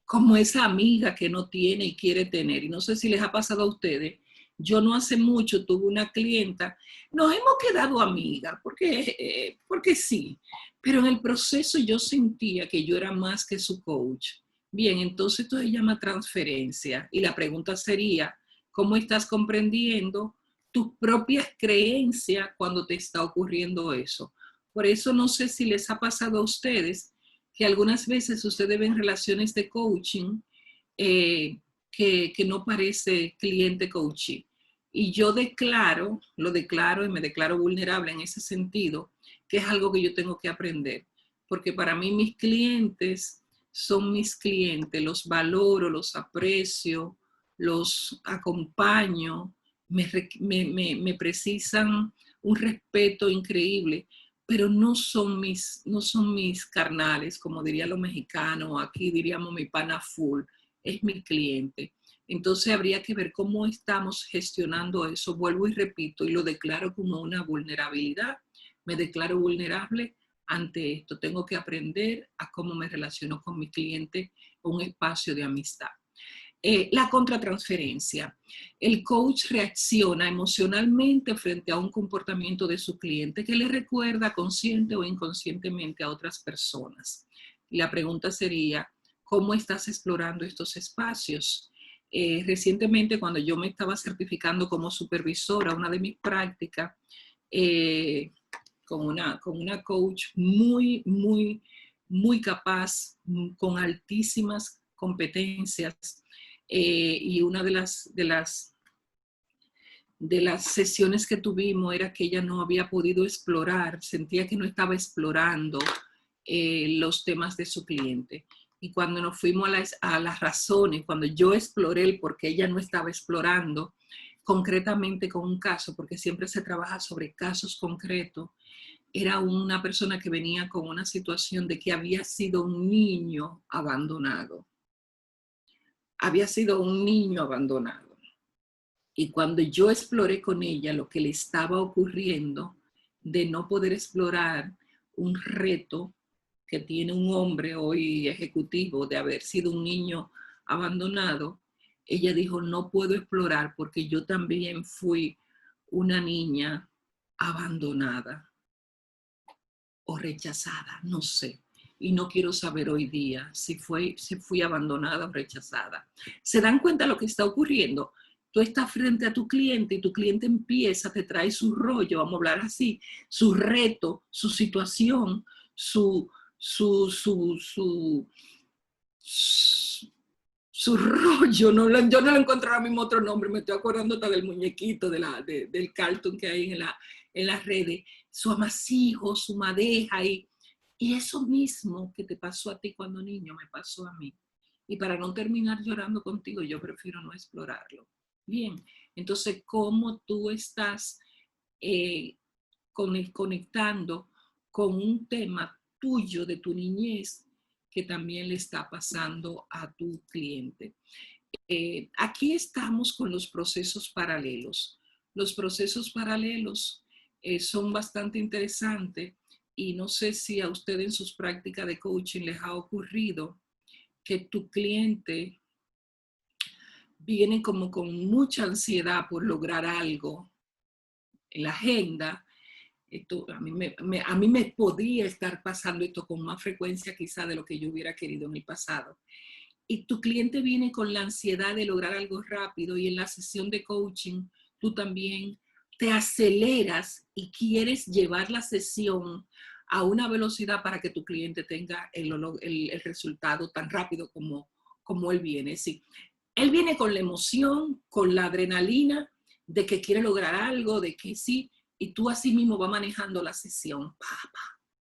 como esa amiga que no tiene y quiere tener. Y no sé si les ha pasado a ustedes. Yo no hace mucho tuve una clienta, nos hemos quedado amigas, porque sí, pero en el proceso yo sentía que yo era más que su coach. Bien, entonces esto se llama transferencia. Y la pregunta sería, ¿cómo estás comprendiendo tus propias creencias cuando te está ocurriendo eso? Por eso no sé si les ha pasado a ustedes que algunas veces ustedes ven relaciones de coaching que no parece cliente coaching. Y yo lo declaro y me declaro vulnerable en ese sentido, que es algo que yo tengo que aprender. Porque para mí mis clientes son mis clientes, los valoro, los aprecio, los acompaño, me precisan un respeto increíble, pero no son mis carnales, como diría los mexicanos, aquí diríamos mi pana full, es mi cliente. Entonces habría que ver cómo estamos gestionando eso. Vuelvo y repito, y lo declaro como una vulnerabilidad. Me declaro vulnerable ante esto. Tengo que aprender a cómo me relaciono con mi cliente, un espacio de amistad. La contratransferencia. El coach reacciona emocionalmente frente a un comportamiento de su cliente que le recuerda consciente o inconscientemente a otras personas. Y la pregunta sería, ¿cómo estás explorando estos espacios? Recientemente, cuando yo me estaba certificando como supervisora, una de mis prácticas, con una coach muy capaz, con altísimas competencias, y una de las sesiones que tuvimos era que ella no había podido explorar, sentía que no estaba explorando los temas de su cliente. Y cuando nos fuimos a las razones, cuando yo exploré el por qué ella no estaba explorando, concretamente con un caso, porque siempre se trabaja sobre casos concretos, era una persona que venía con una situación de que había sido un niño abandonado. Había sido un niño abandonado. Y cuando yo exploré con ella lo que le estaba ocurriendo de no poder explorar un reto que tiene un hombre hoy ejecutivo de haber sido un niño abandonado, ella dijo, no puedo explorar porque yo también fui una niña abandonada o rechazada, no sé. Y no quiero saber hoy día si fui abandonada o rechazada. ¿Se dan cuenta de lo que está ocurriendo? Tú estás frente a tu cliente y tu cliente empieza, te trae su rollo, vamos a hablar así, su reto, su situación, su, su, su, su rollo, yo no le encuentro ahora mismo otro nombre, me estoy acordando hasta del muñequito, del cartoon que hay en las redes, su amasijo, su madeja, y eso mismo que te pasó a ti cuando niño, me pasó a mí. Y para no terminar llorando contigo, yo prefiero no explorarlo. Bien, entonces, ¿cómo tú estás conectando con un tema tuyo de tu niñez que también le está pasando a tu cliente? Aquí estamos con los procesos paralelos. Los procesos paralelos son bastante interesantes y no sé si a usted en sus prácticas de coaching les ha ocurrido que tu cliente viene como con mucha ansiedad por lograr algo en la agenda. Esto, a mí me podría estar pasando esto con más frecuencia quizá de lo que yo hubiera querido en el pasado. Y tu cliente viene con la ansiedad de lograr algo rápido y en la sesión de coaching tú también te aceleras y quieres llevar la sesión a una velocidad para que tu cliente tenga el resultado tan rápido como él viene. Sí. Él viene con la emoción, con la adrenalina de que quiere lograr algo, de que sí, y tú así mismo vas manejando la sesión.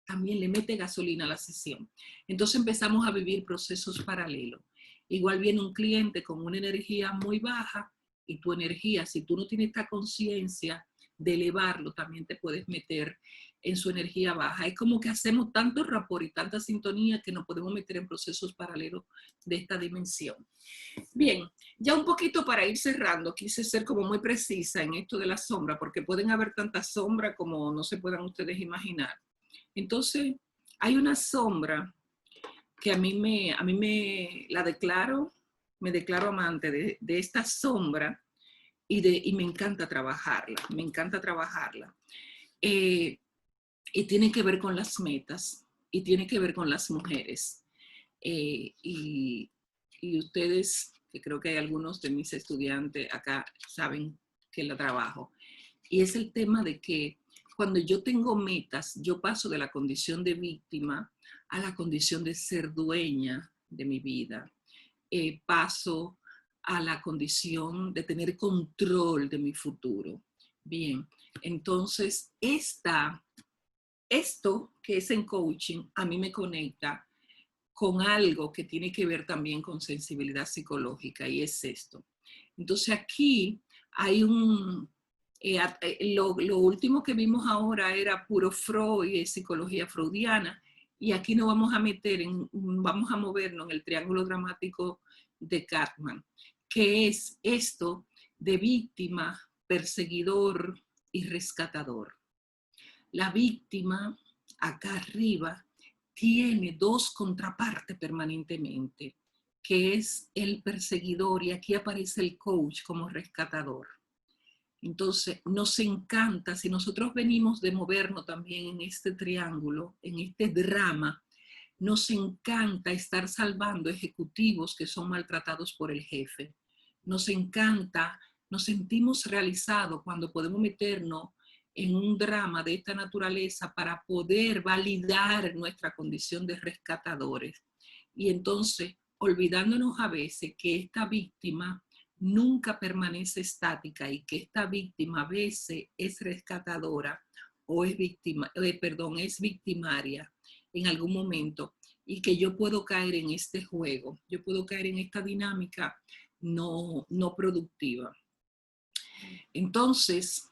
También le mete gasolina a la sesión. Entonces empezamos a vivir procesos paralelos. Igual viene un cliente con una energía muy baja y tu energía, si tú no tienes esta conciencia de elevarlo, también te puedes meter en su energía baja. Es como que hacemos tanto rapport y tanta sintonía que nos podemos meter en procesos paralelos de esta dimensión. Bien, ya un poquito para ir cerrando, quise ser como muy precisa en esto de la sombra, porque pueden haber tantas sombras como no se puedan ustedes imaginar. Entonces, hay una sombra que a mí me la declaro, me declaro amante de esta sombra y me encanta trabajarla, me encanta trabajarla. Y tiene que ver con las metas y tiene que ver con las mujeres. Y y ustedes, que creo que hay algunos de mis estudiantes acá, saben que la trabajo. Y es el tema de que cuando yo tengo metas, yo paso de la condición de víctima a la condición de ser dueña de mi vida. Paso a la condición de tener control de mi futuro. Bien, entonces esto que es en coaching a mí me conecta con algo que tiene que ver también con sensibilidad psicológica, y es esto. Entonces aquí hay lo último que vimos ahora era puro Freud y psicología freudiana, y aquí nos vamos a vamos a movernos en el triángulo dramático de Cartman, que es esto de víctima, perseguidor y rescatador. La víctima, acá arriba, tiene dos contrapartes permanentemente, que es el perseguidor, y aquí aparece el coach como rescatador. Entonces, nos encanta, si nosotros venimos de movernos también en este triángulo, en este drama, nos encanta estar salvando ejecutivos que son maltratados por el jefe. Nos encanta, nos sentimos realizados cuando podemos meternos en un drama de esta naturaleza para poder validar nuestra condición de rescatadores. Y entonces, olvidándonos a veces que esta víctima nunca permanece estática y que esta víctima a veces es rescatadora o es es victimaria en algún momento, y que yo puedo caer en este juego, yo puedo caer en esta dinámica no productiva. Entonces,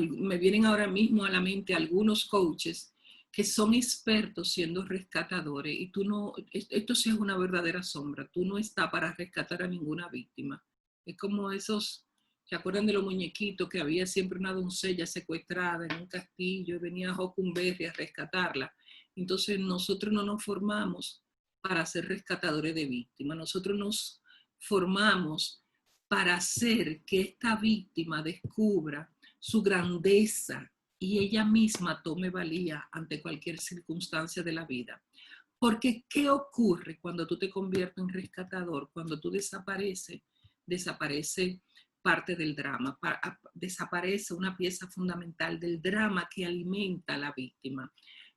me vienen ahora mismo a la mente algunos coaches que son expertos siendo rescatadores, y esto sí es una verdadera sombra, tú no estás para rescatar a ninguna víctima. Es como esos, ¿se acuerdan de los muñequitos que había siempre una doncella secuestrada en un castillo y venía Huckleberry a rescatarla? Entonces nosotros no nos formamos para ser rescatadores de víctimas, nosotros nos formamos para hacer que esta víctima descubra su grandeza y ella misma tome valía ante cualquier circunstancia de la vida. Porque ¿qué ocurre cuando tú te conviertes en rescatador? Cuando tú desaparece parte del drama, desaparece una pieza fundamental del drama que alimenta a la víctima.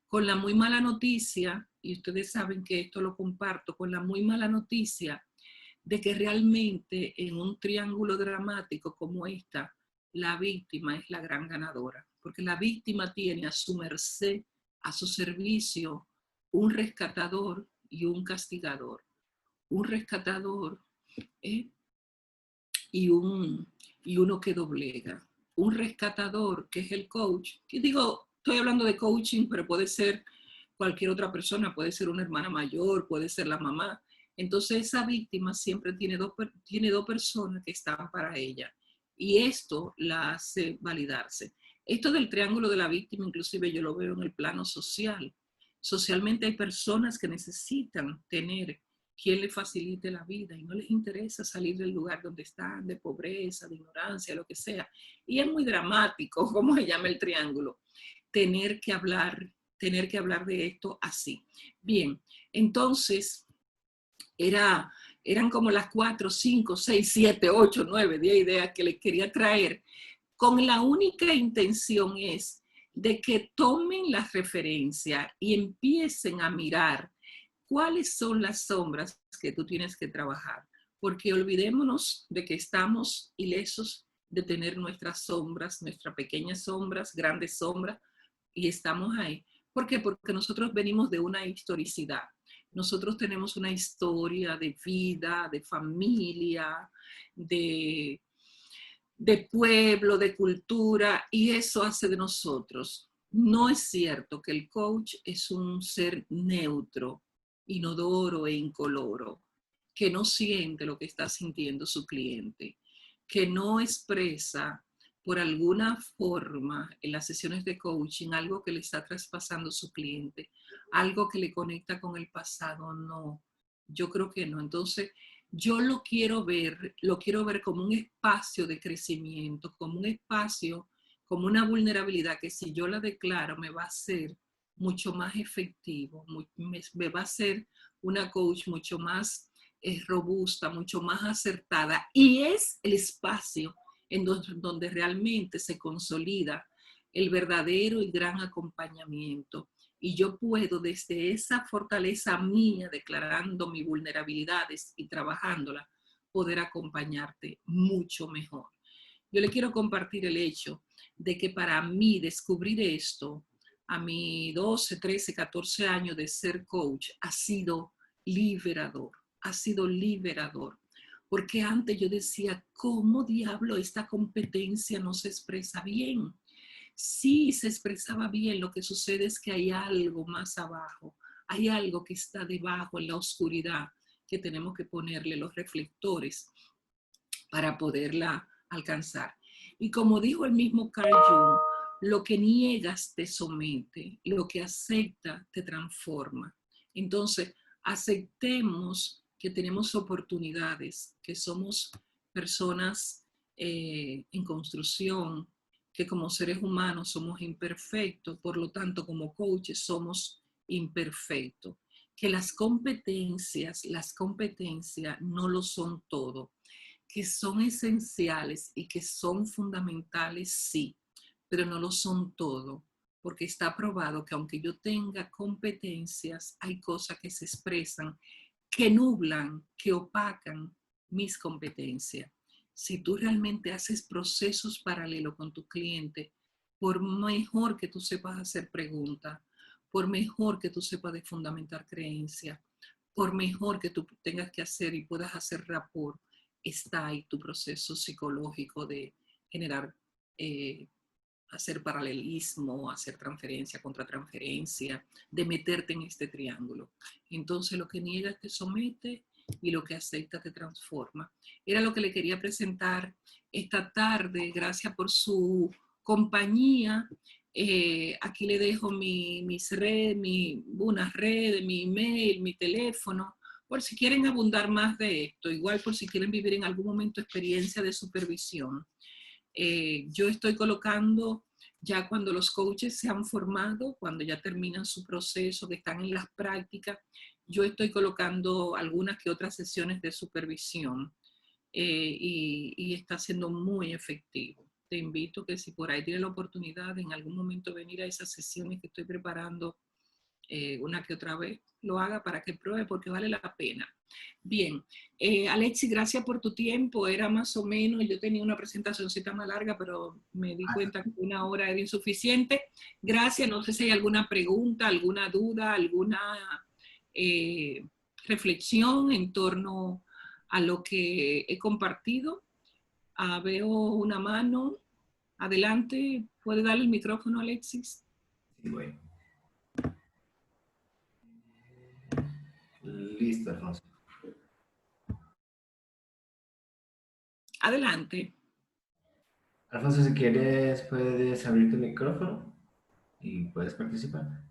Con la muy mala noticia, y ustedes saben que esto lo comparto, con la muy mala noticia de que realmente en un triángulo dramático como esta, la víctima es la gran ganadora, porque la víctima tiene a su merced, a su servicio, un rescatador y un castigador. Un rescatador y uno que doblega. Un rescatador, que es el coach, que digo, estoy hablando de coaching, pero puede ser cualquier otra persona, puede ser una hermana mayor, puede ser la mamá. Entonces esa víctima siempre tiene dos personas que están para ella, y esto la hace validarse. Esto del triángulo de la víctima, inclusive yo lo veo en el plano social. Socialmente hay personas que necesitan tener quien le facilite la vida y no les interesa salir del lugar donde están, de pobreza, de ignorancia, lo que sea. Y es muy dramático, como se llama el triángulo, tener que hablar de esto así. Bien, entonces eran como las 4, 5, 6, 7, 8, 9, 10 ideas que les quería traer, con la única intención es de que tomen la referencia y empiecen a mirar cuáles son las sombras que tú tienes que trabajar. Porque olvidémonos de que estamos ilesos de tener nuestras sombras, nuestras pequeñas sombras, grandes sombras, y estamos ahí. ¿Por qué? Porque nosotros venimos de una historicidad. Nosotros tenemos una historia de vida, de familia, de pueblo, de cultura, y eso hace de nosotros. No es cierto que el coach es un ser neutro, inodoro e incoloro, que no siente lo que está sintiendo su cliente, que no expresa por alguna forma en las sesiones de coaching algo que le está traspasando su cliente, algo que le conecta con el pasado. No, yo creo que no. Entonces, yo lo quiero ver como un espacio de crecimiento, como un espacio, como una vulnerabilidad que si yo la declaro me va a hacer mucho más efectivo, me va a ser una coach mucho más robusta, mucho más acertada, y es el espacio en donde realmente se consolida el verdadero y gran acompañamiento. Y yo puedo desde esa fortaleza mía, declarando mis vulnerabilidades y trabajándola, poder acompañarte mucho mejor. Yo le quiero compartir el hecho de que para mí descubrir esto a mis 12, 13, 14 años de ser coach ha sido liberador, ha sido liberador. Porque antes yo decía, ¿cómo diablo esta competencia no se expresa bien? Sí, se expresaba bien, lo que sucede es que hay algo más abajo, hay algo que está debajo en la oscuridad, que tenemos que ponerle los reflectores para poderla alcanzar. Y como dijo el mismo Carl Jung, lo que niegas te somete, lo que acepta te transforma. Entonces, aceptemos que tenemos oportunidades, que somos personas en construcción, que como seres humanos somos imperfectos, por lo tanto como coaches somos imperfectos, que las competencias no lo son todo, que son esenciales y que son fundamentales, sí, pero no lo son todo, porque está probado que aunque yo tenga competencias, hay cosas que se expresan, que nublan, que opacan mis competencias. Si tú realmente haces procesos paralelos con tu cliente, por mejor que tú sepas hacer preguntas, por mejor que tú sepas de fundamentar creencias, por mejor que tú tengas que hacer y puedas hacer rapport, está ahí tu proceso psicológico de generar, hacer paralelismo, hacer transferencia contra transferencia, de meterte en este triángulo. Entonces lo que niega te somete y lo que acepta te transforma. Era lo que le quería presentar esta tarde. Gracias por su compañía. Aquí le dejo mis redes, unas redes, mi email, mi teléfono, por si quieren abundar más de esto, igual por si quieren vivir en algún momento experiencia de supervisión. Yo estoy colocando, ya cuando los coaches se han formado, cuando ya terminan su proceso, que están en las prácticas, yo estoy colocando algunas que otras sesiones de supervisión y está siendo muy efectivo. Te invito que si por ahí tienes la oportunidad de en algún momento venir a esas sesiones que estoy preparando una que otra vez, lo haga para que pruebe porque vale la pena. Bien, Alexis, gracias por tu tiempo. Era más o menos, yo tenía una presentacióncita más larga, pero me di cuenta que una hora era insuficiente. Gracias, no sé si hay alguna pregunta, alguna duda, alguna reflexión en torno a lo que he compartido. Veo una mano. Adelante, ¿puede darle el micrófono, Alexis? Sí, bueno. Listo, Alfonso. Adelante. Alfonso, si quieres, puedes abrir tu micrófono y puedes participar.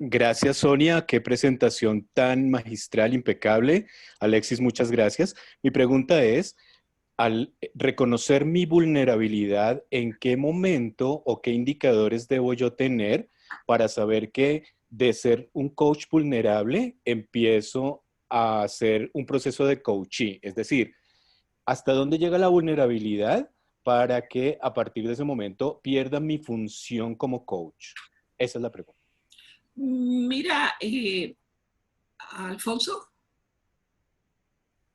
Gracias, Sonia. Qué presentación tan magistral, impecable. Alexis, muchas gracias. Mi pregunta es, al reconocer mi vulnerabilidad, ¿en qué momento o qué indicadores debo yo tener para saber que de ser un coach vulnerable empiezo a hacer un proceso de coaching? Es decir, ¿hasta dónde llega la vulnerabilidad para que a partir de ese momento pierda mi función como coach? Esa es la pregunta. Mira, Alfonso.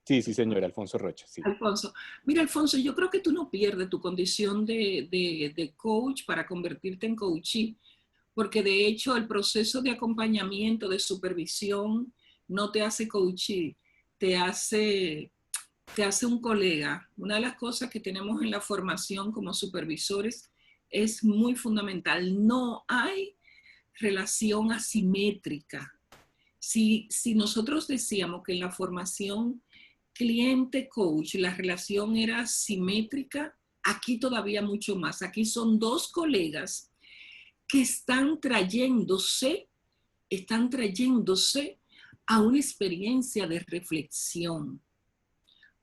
Sí, señor, Alfonso Rocha, sí. Alfonso. Mira, Alfonso, yo creo que tú no pierdes tu condición de coach para convertirte en coachee, porque de hecho el proceso de acompañamiento, de supervisión, no te hace coachee, te hace un colega. Una de las cosas que tenemos en la formación como supervisores es muy fundamental. No hay relación asimétrica. Si nosotros decíamos que en la formación cliente-coach la relación era simétrica, aquí todavía mucho más. Aquí son dos colegas que están trayéndose a una experiencia de reflexión,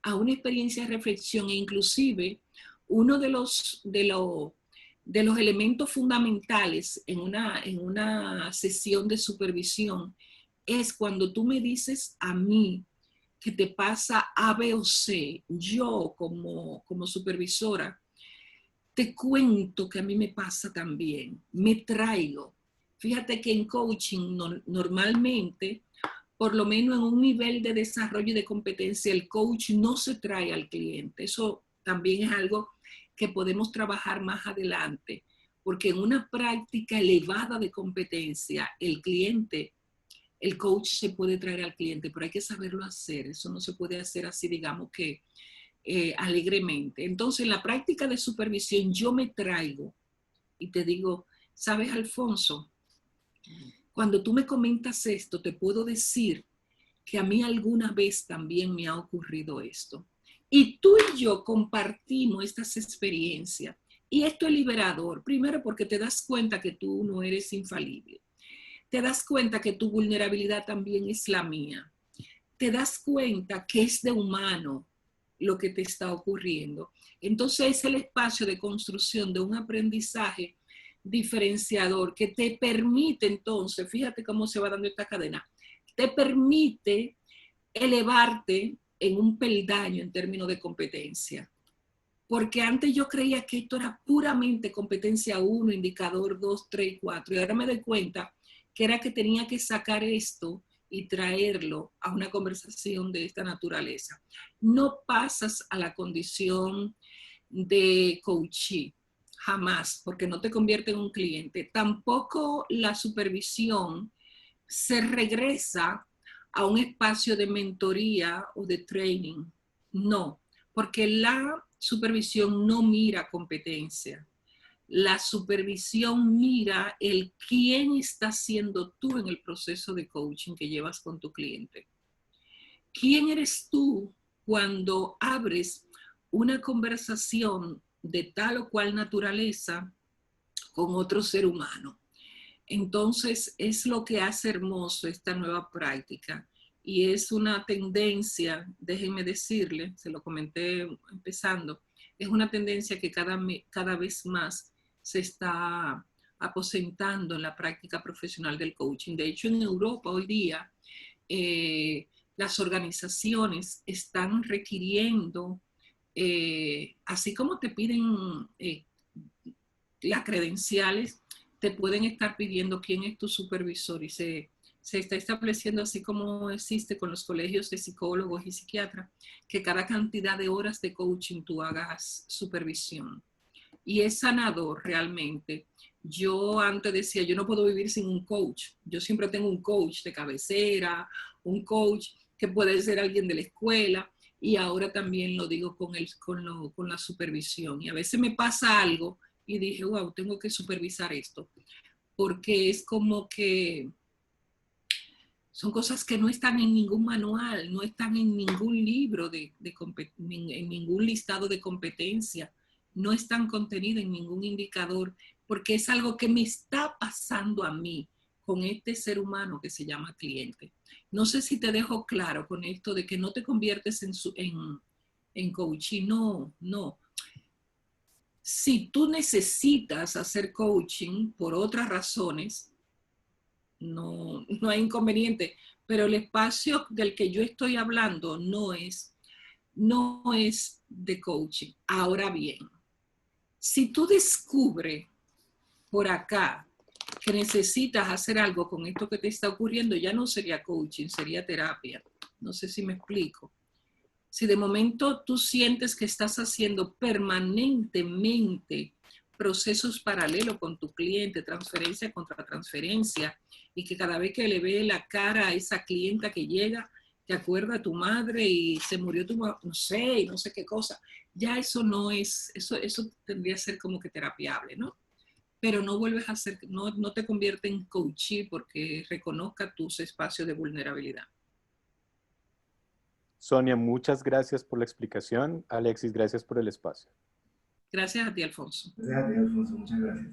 e inclusive uno de los de los elementos fundamentales en una sesión de supervisión es cuando tú me dices a mí que te pasa A, B o C, yo como supervisora, te cuento que a mí me pasa también, me traigo. Fíjate que en coaching normalmente, por lo menos en un nivel de desarrollo y de competencia, el coach no se trae al cliente. Eso también es algo que podemos trabajar más adelante, porque en una práctica elevada de competencia, el coach se puede traer al cliente, pero hay que saberlo hacer. Eso no se puede hacer así, digamos que alegremente. Entonces, en la práctica de supervisión, yo me traigo y te digo, ¿sabes, Alfonso? Cuando tú me comentas esto, te puedo decir que a mí alguna vez también me ha ocurrido esto. Y tú y yo compartimos estas experiencias. Y esto es liberador, primero porque te das cuenta que tú no eres infalible. Te das cuenta que tu vulnerabilidad también es la mía. Te das cuenta que es de humano lo que te está ocurriendo. Entonces es el espacio de construcción de un aprendizaje diferenciador que te permite entonces, fíjate cómo se va dando esta cadena, te permite elevarte en un peldaño en términos de competencia. Porque antes yo creía que esto era puramente competencia 1, indicador 2, 3 y 4. Y ahora me doy cuenta que era que tenía que sacar esto y traerlo a una conversación de esta naturaleza. No pasas a la condición de coachee, jamás, porque no te convierte en un cliente. Tampoco la supervisión se regresa a un espacio de mentoría o de training. No, porque la supervisión no mira competencia. La supervisión mira el quién estás siendo tú en el proceso de coaching que llevas con tu cliente. ¿Quién eres tú cuando abres una conversación de tal o cual naturaleza con otro ser humano? Entonces, es lo que hace hermoso esta nueva práctica y es una tendencia, déjenme decirle, se lo comenté empezando, es una tendencia que cada vez más se está aposentando en la práctica profesional del coaching. De hecho, en Europa hoy día, las organizaciones están requiriendo, así como te piden las credenciales, te pueden estar pidiendo quién es tu supervisor y se está estableciendo, así como existe con los colegios de psicólogos y psiquiatras, que cada cantidad de horas de coaching tú hagas supervisión. Y es sanador realmente. Yo antes decía, yo no puedo vivir sin un coach. Yo siempre tengo un coach de cabecera, un coach que puede ser alguien de la escuela, y ahora también lo digo con la supervisión. Y a veces me pasa algo y dije, wow, tengo que supervisar esto, porque es como que son cosas que no están en ningún manual, no están en ningún libro, en ningún listado de competencia, no están contenidas en ningún indicador, porque es algo que me está pasando a mí con este ser humano que se llama cliente. No sé si te dejo claro con esto de que no te conviertes en coaching, no. Si tú necesitas hacer coaching por otras razones, no hay inconveniente, pero el espacio del que yo estoy hablando no es de coaching. Ahora bien, si tú descubres por acá que necesitas hacer algo con esto que te está ocurriendo, ya no sería coaching, sería terapia. No sé si me explico. Si de momento tú sientes que estás haciendo permanentemente procesos paralelos con tu cliente, transferencia contra transferencia, y que cada vez que le ve la cara a esa clienta que llega, te acuerda a tu madre y se murió tu mamá, no sé, y no sé qué cosa, ya eso no es, eso tendría que ser como que terapiable, ¿no? Pero no vuelves a ser, no te convierte en coachee porque reconozca tus espacios de vulnerabilidad. Sonia, muchas gracias por la explicación. Alexis, gracias por el espacio. Gracias a ti, Alfonso. Gracias a ti, Alfonso, muchas gracias.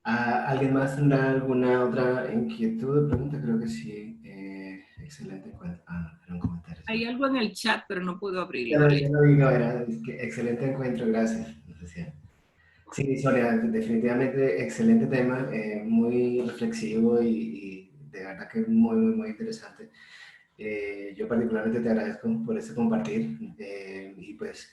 ¿Alguien más tendrá alguna otra inquietud o pregunta? Creo que sí. Excelente. Era un comentario. Hay algo en el chat, pero no puedo abrirlo. Ya lo vi, no, era excelente encuentro, gracias. Sí, Sonia, definitivamente excelente tema, muy reflexivo y de verdad que muy interesante. Yo particularmente te agradezco por este compartir y pues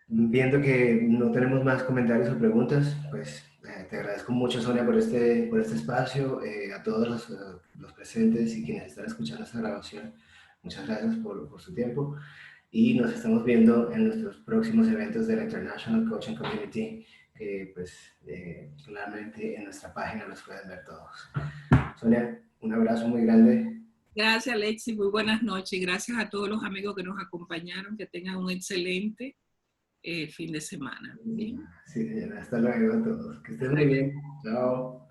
viendo que no tenemos más comentarios o preguntas, pues te agradezco mucho, Sonia, por este espacio, a todos los presentes y quienes están escuchando esta grabación. Muchas gracias por su tiempo y nos estamos viendo en nuestros próximos eventos de la International Coaching Community, que pues claramente en nuestra página los pueden ver todos. Sonia, un abrazo muy grande. Gracias, Alexis. Muy buenas noches. Gracias a todos los amigos que nos acompañaron. Que tengan un excelente fin de semana. Bien. Sí, señora. Hasta luego a todos. Que estén Hasta muy luego. bien. Chao.